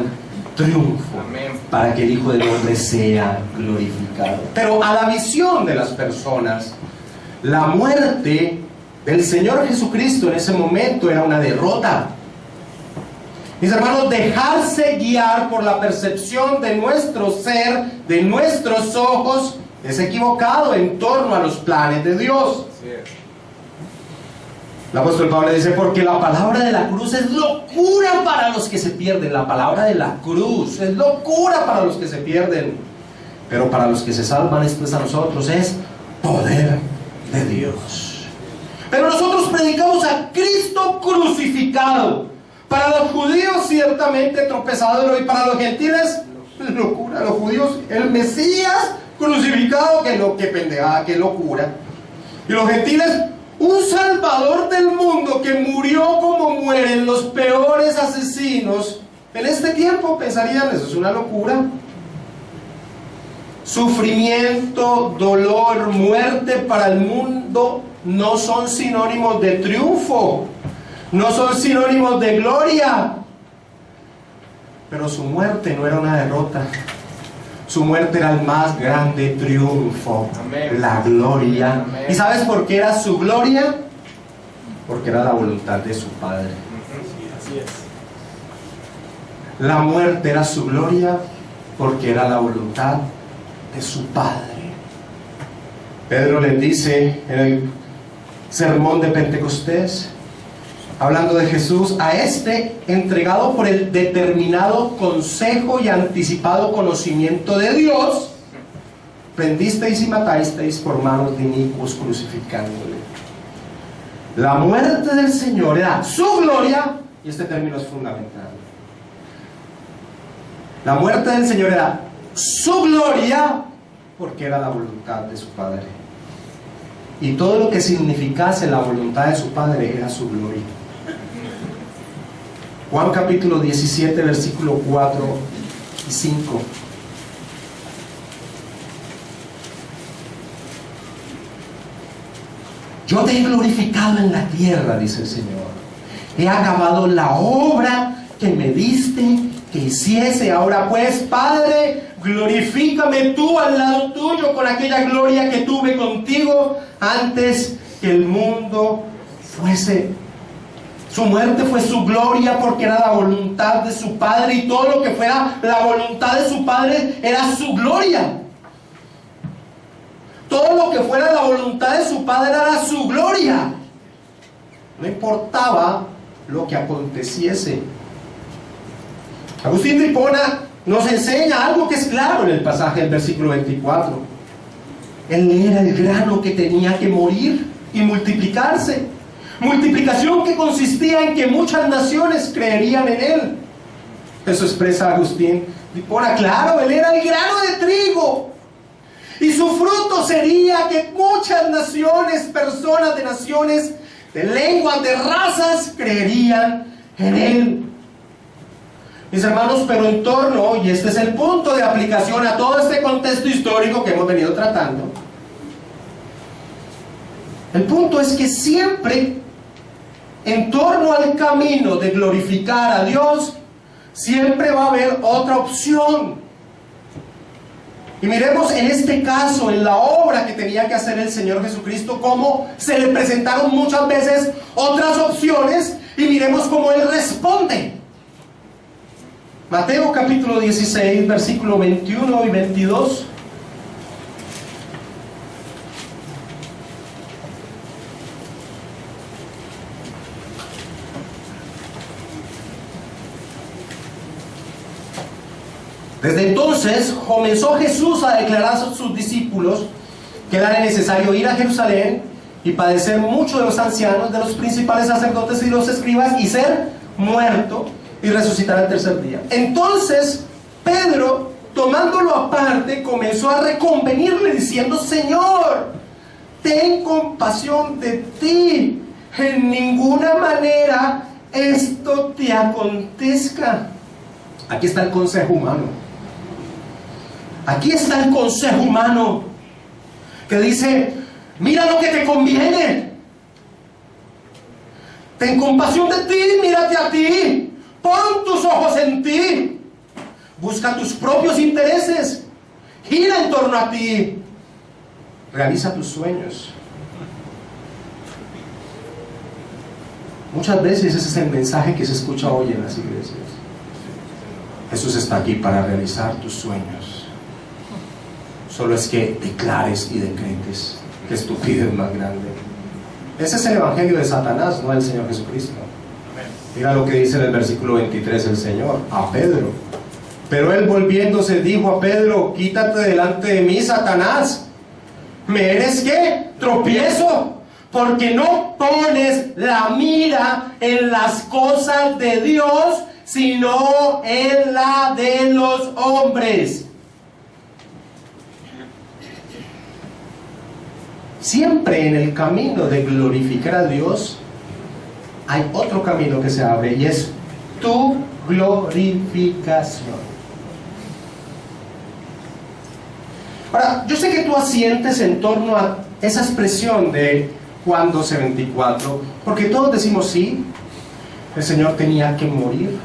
Speaker 1: triunfo. Amén. Para que el Hijo del Hombre sea glorificado. Pero a la visión de las personas, la muerte del Señor Jesucristo en ese momento era una derrota. Mis hermanos, dejarse guiar por la percepción de nuestro ser, de nuestros ojos, es equivocado en torno a los planes de Dios. El apóstol Pablo dice: porque la palabra de la cruz es locura para los que se pierden. La palabra de la cruz es locura para los que se pierden, pero para los que se salvan, esto es a nosotros, es poder de Dios. Pero nosotros predicamos a Cristo crucificado. Para los judíos ciertamente tropezadero, y para los gentiles locura. Los judíos, el Mesías crucificado, que pendejada, que locura. Y los gentiles, un salvador del mundo que murió como mueren los peores asesinos en este tiempo. Pensarían: eso es una locura. Sufrimiento, dolor, muerte para el mundo no son sinónimos de triunfo, no son sinónimos de gloria. Pero su muerte no era una derrota. Su muerte era el más grande triunfo. Amén. La gloria. Amén. ¿Y sabes por qué era su gloria? Porque era la voluntad de su Padre. Así es. La muerte era su gloria porque era la voluntad de su Padre. Pedro les dice en el sermón de Pentecostés, hablando de Jesús: a este, entregado por el determinado consejo y anticipado conocimiento de Dios, prendisteis y matasteis por manos de inicuos, crucificándole. La muerte del Señor era su gloria, y este término es fundamental. La muerte del Señor era su gloria porque era la voluntad de su Padre. Y todo lo que significase la voluntad de su Padre era su gloria. Juan capítulo 17, versículo 4 y 5. Yo te he glorificado en la tierra, dice el Señor. He acabado la obra que me diste que hiciese. Ahora pues, Padre, glorifícame tú al lado tuyo con aquella gloria que tuve contigo antes que el mundo fuese. Su muerte fue su gloria porque era la voluntad de su Padre, y todo lo que fuera la voluntad de su Padre era su gloria. Todo lo que fuera la voluntad de su Padre era su gloria. No importaba lo que aconteciese. Agustín de Hipona nos enseña algo que es claro en el pasaje del versículo 24. Él era el grano que tenía que morir y multiplicarse. Multiplicación que consistía en que muchas naciones creerían en él. Eso expresa Agustín de Hipona. Claro, él era el grano de trigo. Y su fruto sería que muchas naciones, personas de naciones, de lenguas, de razas, creerían en él. Mis hermanos, pero en torno, y este es el punto de aplicación a todo este contexto histórico que hemos venido tratando, el punto es que siempre, en torno al camino de glorificar a Dios, siempre va a haber otra opción. Y miremos en este caso, en la obra que tenía que hacer el Señor Jesucristo, cómo se le presentaron muchas veces otras opciones, y miremos cómo Él responde. Mateo capítulo 16, versículo 21 y 22. Desde entonces comenzó Jesús a declarar a sus discípulos que era necesario ir a Jerusalén y padecer mucho de los ancianos, de los principales sacerdotes y los escribas, y ser muerto y resucitar al tercer día. Entonces Pedro, tomándolo aparte, comenzó a reconvenirle diciendo: Señor, ten compasión de ti, en ninguna manera esto te acontezca. Aquí está el consejo humano. Aquí está el consejo humano que dice: mira lo que te conviene, ten compasión de ti, mírate a ti, pon tus ojos en ti, busca tus propios intereses, gira en torno a ti, realiza tus sueños. Muchas veces ese es el mensaje que se escucha hoy en las iglesias. Jesús está aquí para realizar tus sueños. Solo es que declares y decretes. Qué estupidez más grande. Ese es el evangelio de Satanás, no el Señor Jesucristo. Mira lo que dice en el versículo 23 el Señor a Pedro. Pero él, volviéndose, dijo a Pedro: quítate delante de mí, Satanás. ¿Me eres qué? Tropiezo, porque no pones la mira en las cosas de Dios, sino en la de los hombres. Siempre en el camino de glorificar a Dios hay otro camino que se abre, y es tu glorificación. Ahora, yo sé que tú asientes en torno a esa expresión de Juan 12:24, porque todos decimos: sí, el Señor tenía que morir.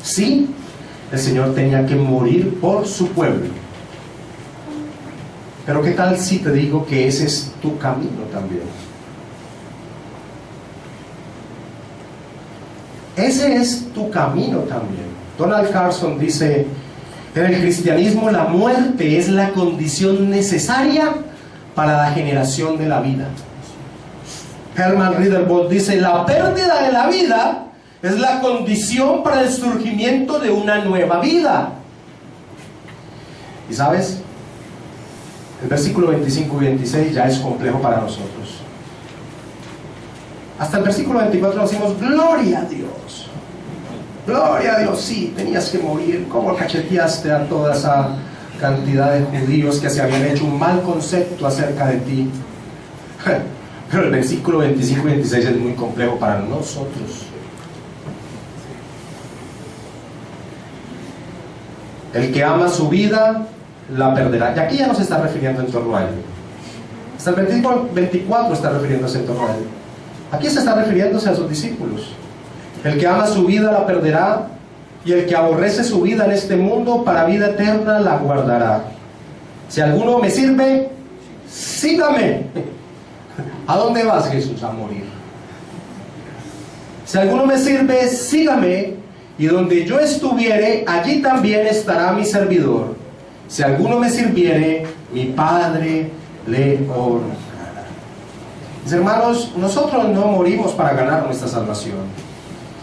Speaker 1: Sí, el Señor tenía que morir por su pueblo. Pero ¿qué tal si te digo que ese es tu camino también? Ese es tu camino también. Donald Carson dice: en el cristianismo la muerte es la condición necesaria para la generación de la vida. Herman Ridderbolt dice: la pérdida de la vida es la condición para el surgimiento de una nueva vida. ¿Y sabes? El versículo 25 y 26 ya es complejo para nosotros. Hasta el versículo 24 decimos: gloria a Dios. Gloria a Dios, sí, tenías que morir. ¿Cómo cacheteaste a toda esa cantidad de judíos que se habían hecho un mal concepto acerca de ti? Pero el versículo 25 y 26 es muy complejo para nosotros. El que ama su vida, la perderá. Y aquí ya no se está refiriendo en torno a él. Hasta el versículo 24 está refiriéndose en torno a él. Aquí se está refiriéndose a sus discípulos. El que ama su vida, la perderá. Y el que aborrece su vida en este mundo, para vida eterna la guardará. Si alguno me sirve, sígame. ¿A dónde vas, Jesús? A morir. Si alguno me sirve, sígame. Y donde yo estuviere, allí también estará mi servidor. Si alguno me sirviere, mi Padre le honrará. Mis hermanos, nosotros no morimos para ganar nuestra salvación.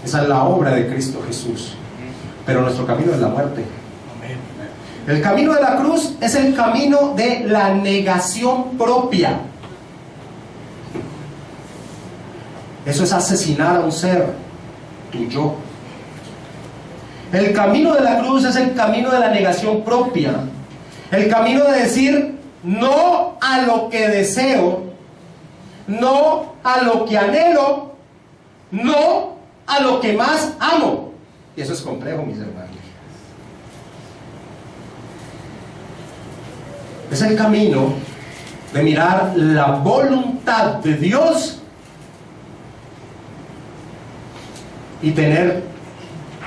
Speaker 1: Esa es la obra de Cristo Jesús. Pero nuestro camino es la muerte. El camino de la cruz es el camino de la negación propia. Eso es asesinar a un ser, tu yo. El camino de la cruz es el camino de la negación propia. El camino de decir no a lo que deseo, no a lo que anhelo, no a lo que más amo. Y eso es complejo, mis hermanos. Es el camino de mirar la voluntad de Dios y tener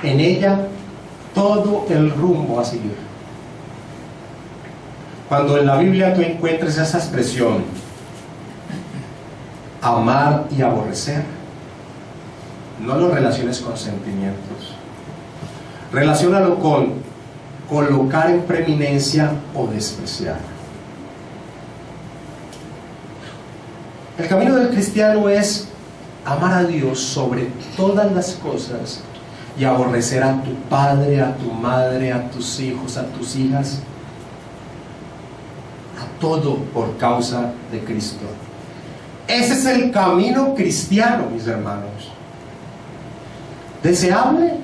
Speaker 1: en ella todo el rumbo a seguir. Cuando en la Biblia tú encuentres esa expresión, amar y aborrecer, no lo relaciones con sentimientos. Relaciónalo con colocar en preeminencia o despreciar. El camino del cristiano es amar a Dios sobre todas las cosas y aborrecer a tu padre, a tu madre, a tus hijos, a tus hijas, a todo por causa de Cristo. Ese es el camino cristiano, mis hermanos. ¿Deseable?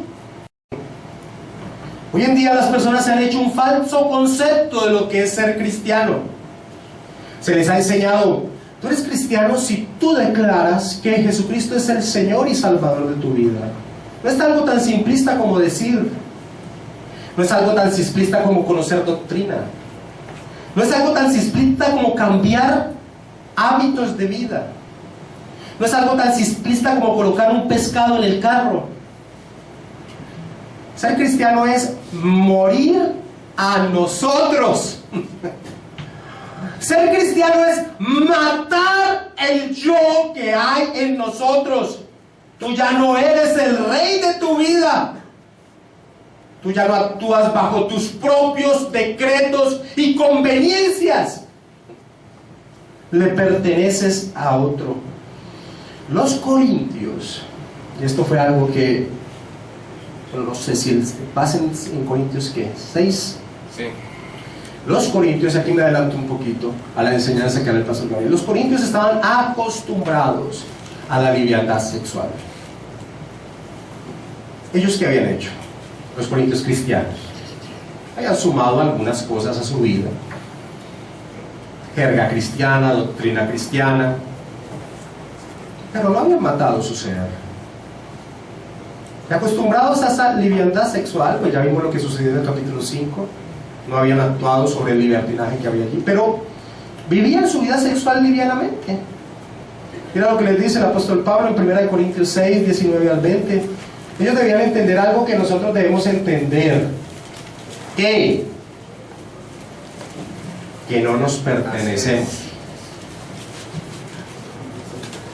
Speaker 1: Hoy en día las personas se han hecho un falso concepto de lo que es ser cristiano. Se les ha enseñado: tú eres cristiano si tú declaras que Jesucristo es el Señor y Salvador de tu vida. No es algo tan simplista como decir. No es algo tan simplista como conocer doctrina. No es algo tan simplista como cambiar hábitos de vida. No es algo tan simplista como colocar un pescado en el carro. Ser cristiano es morir a nosotros. Ser cristiano es matar el yo que hay en nosotros. Tú ya no eres el rey de tu vida. Tú ya no actúas bajo tus propios decretos y conveniencias. Le perteneces a otro. Los corintios, y esto fue algo que no sé si pasen en Corintios, ¿qué? 6.
Speaker 2: Sí.
Speaker 1: Los corintios, aquí me adelanto un poquito a la enseñanza que había el pastor Gabriel. Los corintios estaban acostumbrados a la liviandad sexual. ¿Ellos qué habían hecho? Los corintios cristianos habían sumado algunas cosas a su vida: jerga cristiana, doctrina cristiana, pero no habían matado su ser. Y acostumbrados a esa liviandad sexual, pues ya vimos lo que sucedió en el capítulo 5. No habían actuado sobre el libertinaje que había allí, pero vivían su vida sexual livianamente. Mira lo que les dice el apóstol Pablo en 1 Corintios 6, 19 al 20. Ellos debían entender algo que nosotros debemos entender: que no nos pertenecemos,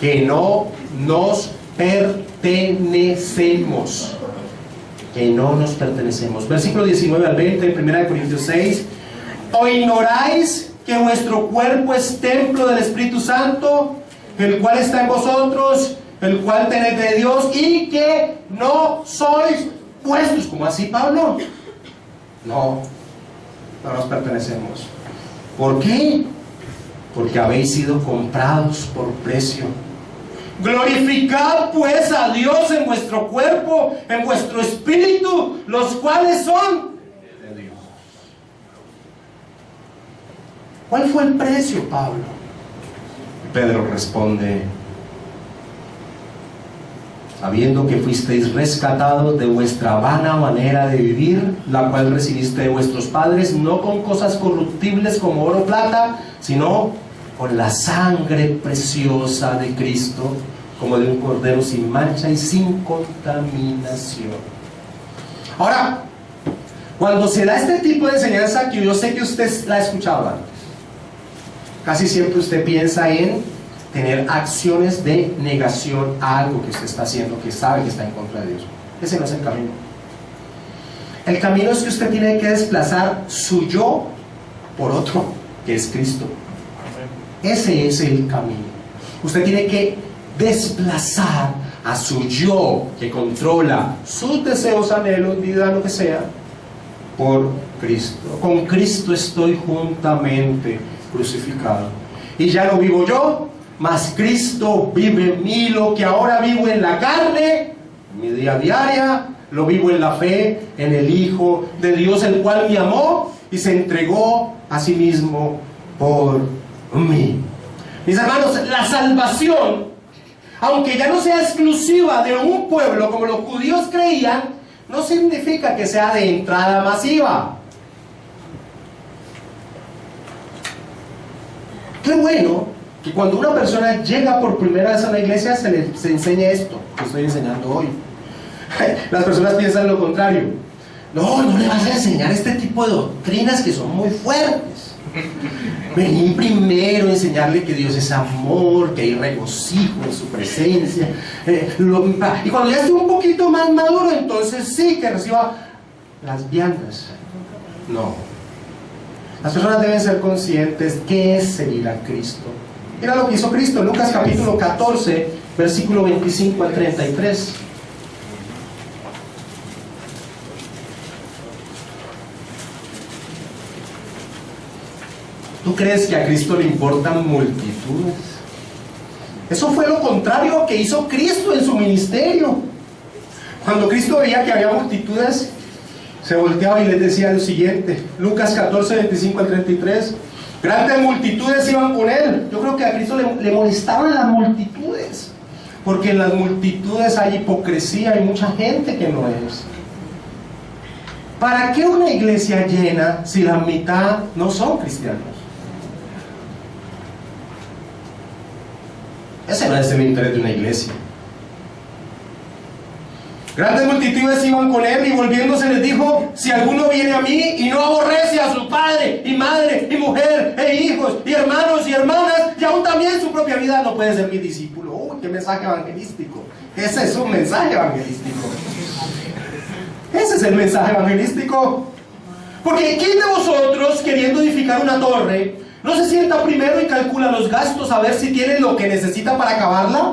Speaker 1: que no nos pertenecemos, que no nos pertenecemos. Versículo 19 al 20 de 1 Corintios 6. ¿O ignoráis que vuestro cuerpo es templo del Espíritu Santo, el cual está en vosotros, el cual tenéis de Dios, y que no sois vuestros? ¿Cómo así, Pablo? No nos pertenecemos. ¿Por qué? Porque habéis sido comprados por precio. Glorificad pues a Dios en vuestro cuerpo, en vuestro espíritu, los cuales son de Dios. ¿Cuál fue el precio, Pablo? Pedro responde: sabiendo que fuisteis rescatados de vuestra vana manera de vivir, la cual recibiste de vuestros padres, no con cosas corruptibles como oro o plata, sino con la sangre preciosa de Cristo, como de un cordero sin mancha y sin contaminación. Ahora, cuando se da este tipo de enseñanza, que yo sé que usted la ha escuchado antes, casi siempre usted piensa en tener acciones de negación a algo que usted está haciendo, que sabe que está en contra de Dios. Ese no es el camino. El camino es que usted tiene que desplazar su yo por otro, que es Cristo. Ese es el camino. Usted tiene que desplazar a su yo, que controla sus deseos, anhelos, vida, lo que sea, por Cristo. Con Cristo estoy juntamente crucificado. Y ya no vivo yo, mas Cristo vive en mí. Lo que ahora vivo en la carne, en mi día diaria, lo vivo en la fe, en el Hijo de Dios, el cual me amó y se entregó a sí mismo por mí. Mis hermanos, la salvación, aunque ya no sea exclusiva de un pueblo como los judíos creían, no significa que sea de entrada masiva. Qué bueno que cuando una persona llega por primera vez a la iglesia se enseña esto que estoy enseñando hoy. Las personas piensan lo contrario. No le vas a enseñar este tipo de doctrinas que son muy fuertes. Vení primero a enseñarle que Dios es amor, que hay regocijo en su presencia. Y cuando ya esté un poquito más maduro, entonces sí que reciba las viandas. No. Las personas deben ser conscientes que es seguir a Cristo. Mira lo que hizo Cristo en Lucas capítulo 14, versículo 25 al 33. ¿Tú crees que a Cristo le importan multitudes? Eso fue lo contrario que hizo Cristo en su ministerio. Cuando Cristo veía que había multitudes, se volteaba y les decía lo siguiente. Lucas 14, 25 al 33. Grandes multitudes iban con él. Yo creo que a Cristo le molestaban las multitudes, porque en las multitudes hay hipocresía, hay mucha gente que no es. ¿Para qué una iglesia llena si la mitad no son cristianos? Ese no es el interés de una iglesia. Grandes multitudes iban con él y volviéndose les dijo: si alguno viene a mí y no aborrece a su padre y madre y mujer e hijos y hermanos y hermanas y aún también su propia vida, no puede ser mi discípulo. Uy, qué mensaje evangelístico. Ese es un mensaje evangelístico. Ese es el mensaje evangelístico. Porque ¿quién de vosotros, queriendo edificar una torre, no se sienta primero y calcula los gastos a ver si tiene lo que necesita para acabarla?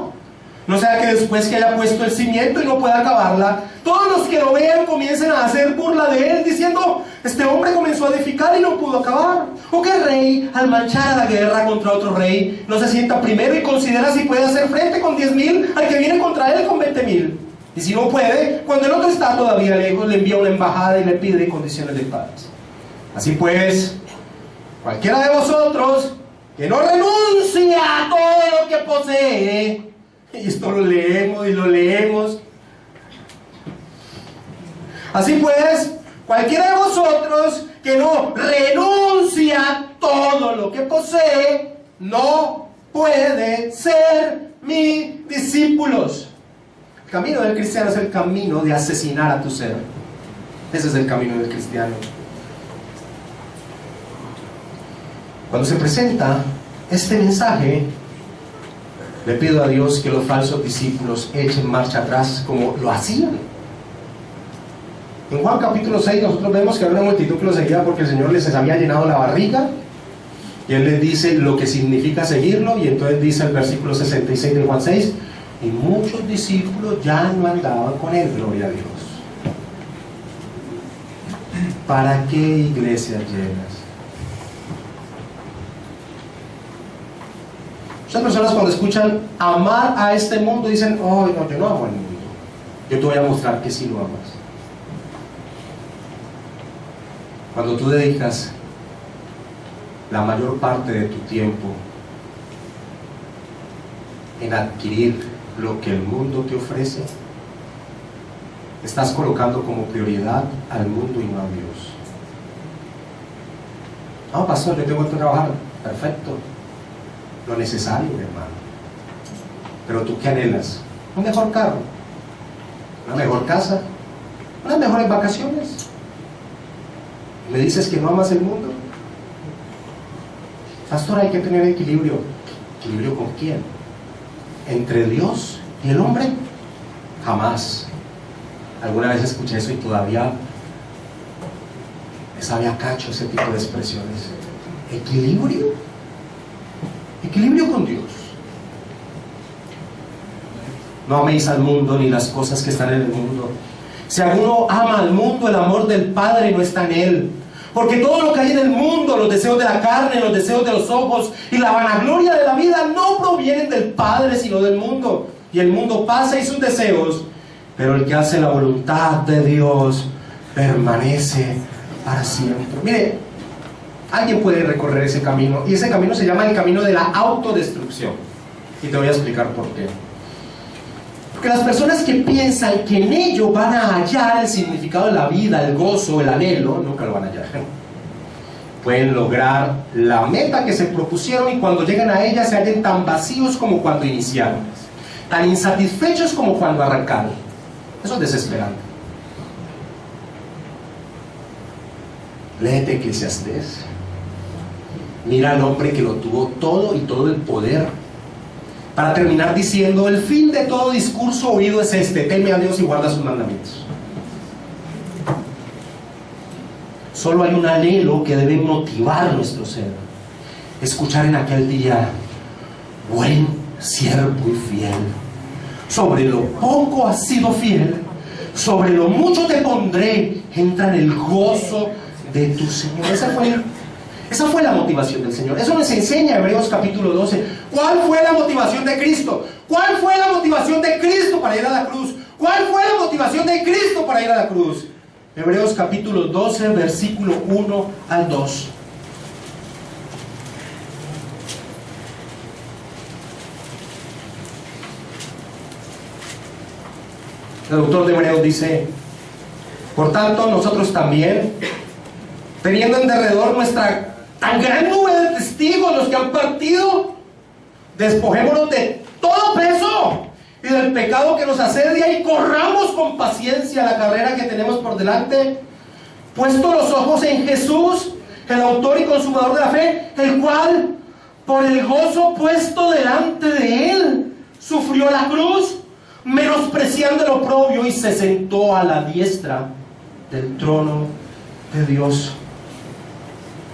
Speaker 1: No sea que después que haya puesto el cimiento y no pueda acabarla, todos los que lo vean comiencen a hacer burla de él, diciendo: este hombre comenzó a edificar y no pudo acabar. ¿O qué rey, al marchar a la guerra contra otro rey, no se sienta primero y considera si puede hacer frente con 10,000 al que viene contra él con 20,000? Y si no puede, cuando el otro está todavía lejos, le envía una embajada y le pide condiciones de paz. Así pues, cualquiera de vosotros que no renuncie a todo lo que posee. Y esto lo leemos y lo leemos. Así pues, cualquiera de vosotros que no renuncia a todo lo que posee, no puede ser mis discípulos. El camino del cristiano es el camino de asesinar a tu ser. Ese es el camino del cristiano. Cuando se presenta este mensaje, le pido a Dios que los falsos discípulos echen marcha atrás como lo hacían. En Juan capítulo 6 nosotros vemos que había una multitud que lo seguía porque el Señor les había llenado la barriga, y Él les dice lo que significa seguirlo, y entonces dice el versículo 66 de Juan 6: y muchos discípulos ya no andaban con Él. Gloria a Dios. ¿Para qué iglesias llenas? Muchas personas cuando escuchan amar a este mundo dicen: oh, no, yo no amo al mundo. Yo te voy a mostrar que sí lo amas. Cuando tú dedicas la mayor parte de tu tiempo en adquirir lo que el mundo te ofrece? Estás colocando como prioridad al mundo y no a Dios. No, pastor, yo tengo que trabajar. Perfecto, lo necesario, mi hermano. Pero tú, ¿qué anhelas? Un mejor carro, una mejor casa, unas mejores vacaciones. ¿Me dices que no amas el mundo? Pastor, hay que tener equilibrio. ¿Equilibrio con quién? ¿Entre Dios y el hombre? Jamás. Alguna vez escuché eso y todavía me sabe a cacho ese tipo de expresiones. ¿Equilibrio? Equilibrio con Dios. No améis al mundo ni las cosas que están en el mundo. Si alguno ama al mundo, el amor del Padre no está en él. Porque todo lo que hay en el mundo, los deseos de la carne, los deseos de los ojos y la vanagloria de la vida, no provienen del Padre, sino del mundo. Y el mundo pasa y sus deseos, pero el que hace la voluntad de Dios permanece para siempre. Mire, alguien puede recorrer ese camino, y ese camino se llama el camino de la autodestrucción. Y te voy a explicar por qué. Porque las personas que piensan que en ello van a hallar el significado de la vida, el gozo, el anhelo, nunca lo van a hallar. Pueden lograr la meta que se propusieron y cuando llegan a ella se hallen tan vacíos como cuando iniciaron, tan insatisfechos como cuando arrancaron. Eso es desesperante. Léete Eclesiastés. Mira al hombre que lo tuvo todo y todo el poder, para terminar diciendo: el fin de todo discurso oído es este: teme a Dios y guarda sus mandamientos. Solo hay un anhelo que debe motivar nuestro ser: escuchar en aquel día: buen siervo y fiel, sobre lo poco has sido fiel, sobre lo mucho te pondré, entra en el gozo de tu Señor. Esa fue la motivación del Señor. Eso nos enseña Hebreos capítulo 12. ¿Cuál fue la motivación de Cristo? ¿Cuál fue la motivación de Cristo para ir a la cruz? ¿Cuál fue la motivación de Cristo para ir a la cruz? Hebreos capítulo 12, versículo 1 al 2. El autor de Hebreos dice: por tanto, nosotros también, teniendo en derredor nuestra tan gran nube de testigos, los que han partido, despojémonos de todo peso y del pecado que nos asedia y corramos con paciencia la carrera que tenemos por delante, puesto los ojos en Jesús, el autor y consumador de la fe, el cual, por el gozo puesto delante de él, sufrió la cruz, menospreciando el oprobio, y se sentó a la diestra del trono de Dios.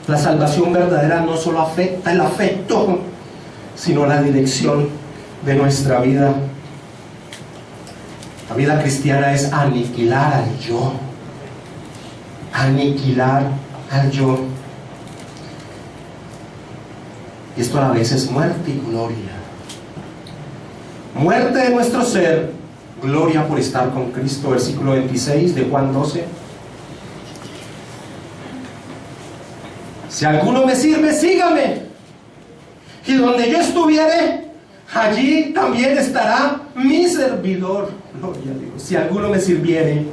Speaker 1: La salvación verdadera no solo afecta el afecto, sino la dirección de nuestra vida. La vida cristiana es aniquilar al yo. Aniquilar al yo. Y esto a la vez es muerte y gloria. Muerte de nuestro ser, gloria por estar con Cristo. Versículo 26 de Juan 12. Si alguno me sirve, sígame. Y donde yo estuviere, allí también estará mi servidor. Gloria a Dios. Si alguno me sirviere,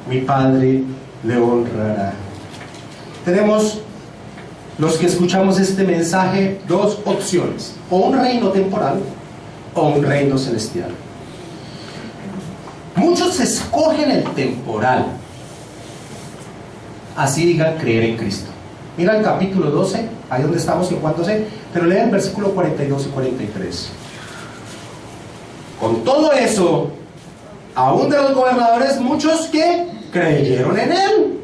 Speaker 1: mi Padre le honrará. Tenemos, los que escuchamos este mensaje, dos opciones: o un reino temporal o un reino celestial. Muchos escogen el temporal, así digan creer en Cristo. Mira el capítulo 12, ahí donde estamos en Juan 12, pero lee el versículo 42 y 43. Con todo eso, aún de los gobernadores, muchos que creyeron en él,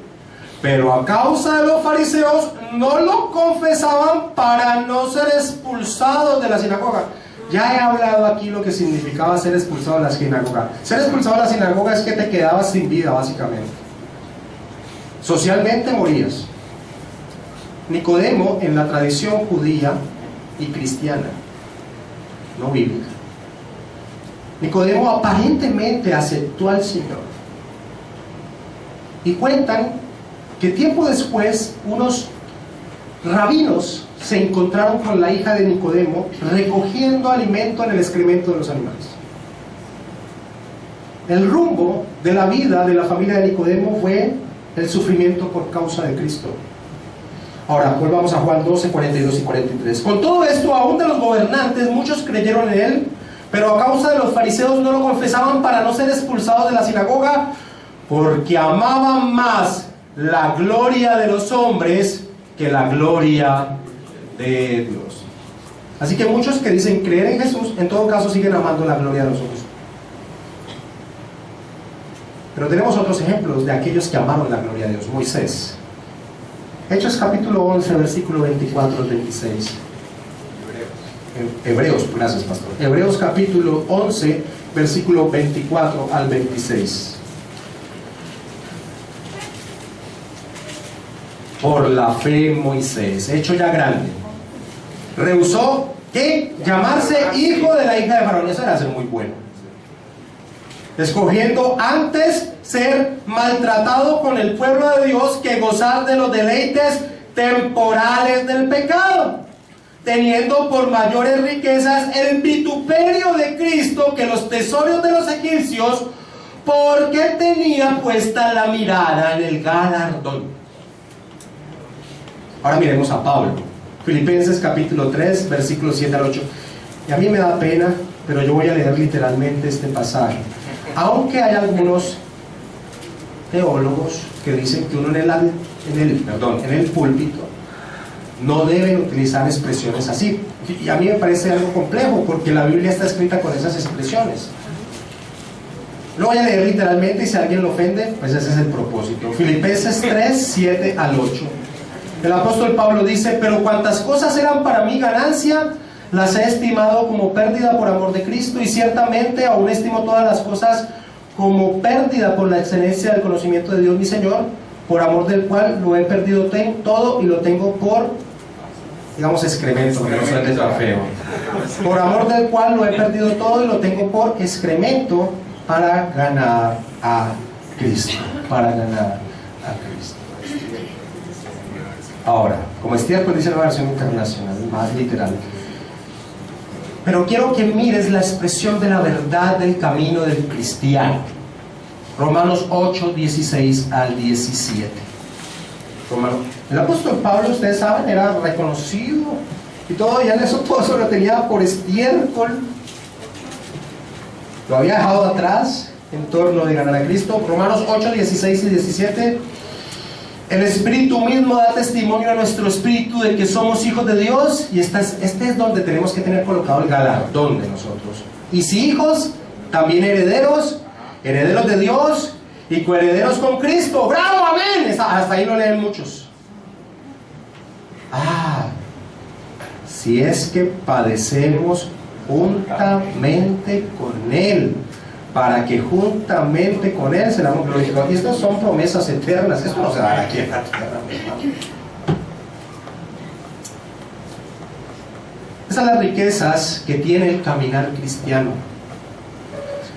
Speaker 1: pero a causa de los fariseos no lo confesaban para no ser expulsados de la sinagoga. Ya he hablado aquí lo que significaba ser expulsado de la sinagoga. Ser expulsado de la sinagoga es que te quedabas sin vida, básicamente. Socialmente morías. Nicodemo, en la tradición judía y cristiana, no bíblica, Nicodemo aparentemente aceptó al Señor. Y cuentan que tiempo después unos rabinos se encontraron con la hija de Nicodemo recogiendo alimento en el excremento de los animales. El rumbo de la vida de la familia de Nicodemo fue el sufrimiento por causa de Cristo. Ahora, volvamos a Juan 12, 42 y 43. Con todo esto, aún de los gobernantes, muchos creyeron en él, pero a causa de los fariseos no lo confesaban para no ser expulsados de la sinagoga, porque amaban más la gloria de los hombres que la gloria de Dios. Así que muchos que dicen creer en Jesús, en todo caso siguen amando la gloria de los hombres. Pero tenemos otros ejemplos de aquellos que amaron la gloria de Dios. Moisés. Hechos capítulo 11, versículo 24 al 26. Hebreos, gracias pastor. Hebreos capítulo 11, versículo 24 al 26. Por la fe Moisés, hecho ya grande, rehusó ¿qué? Llamarse hijo de la hija de Faraón. Eso era ser muy bueno, escogiendo antes ser maltratado con el pueblo de Dios que gozar de los deleites temporales del pecado, teniendo por mayores riquezas el vituperio de Cristo que los tesoros de los egipcios, porque tenía puesta la mirada en el galardón. Ahora miremos a Pablo. Filipenses capítulo 3, versículos 7 al 8. Y a mí me da pena, pero yo voy a leer literalmente este pasaje. Aunque hay algunos teólogos que dicen que uno en el púlpito no deben utilizar expresiones así. Y a mí me parece algo complejo, porque la Biblia está escrita con esas expresiones. Lo voy a leer literalmente y si alguien lo ofende, pues ese es el propósito. Filipenses 3, 7 al 8. El apóstol Pablo dice: pero cuantas cosas eran para mí ganancia, las he estimado como pérdida por amor de Cristo, y ciertamente aún estimo todas las cosas como pérdida por la excelencia del conocimiento de Dios mi Señor, por amor del cual lo he perdido todo y lo tengo por, digamos, excremento, que no suene tan feo. Por amor del cual lo he perdido todo y lo tengo por excremento para ganar a Cristo, para ganar a Cristo. Ahora, como Esther, pues dice la versión internacional, más literal. Pero quiero que mires la expresión de la verdad del camino del cristiano. Romanos 8, 16 al 17. El apóstol Pablo, ustedes saben, era reconocido y todo, ya en eso todo eso lo tenía por estiércol. Lo había dejado atrás en torno de ganar a Cristo. Romanos 8, 16 y 17. El Espíritu mismo da testimonio a nuestro espíritu de que somos hijos de Dios, y este es donde tenemos que tener colocado el galardón de nosotros. Y si hijos, también herederos, herederos de Dios y coherederos con Cristo. ¡Bravo, amén! Hasta ahí lo leen muchos. Si es que padecemos juntamente con Él, para que juntamente con Él seramos glorificados. Y estas son promesas eternas. Esto no se da aquí en la tierra. Esas son las riquezas que tiene el caminar cristiano.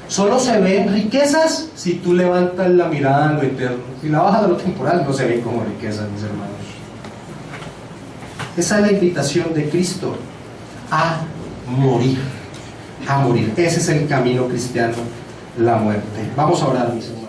Speaker 1: Solo se ven riquezas si tú levantas la mirada a lo eterno. Si la bajas a lo temporal, no se ven como riquezas, mis hermanos. Esa es la invitación de Cristo a morir. A morir. Ese es el camino cristiano, la muerte. Vamos a orar, mis hermanos.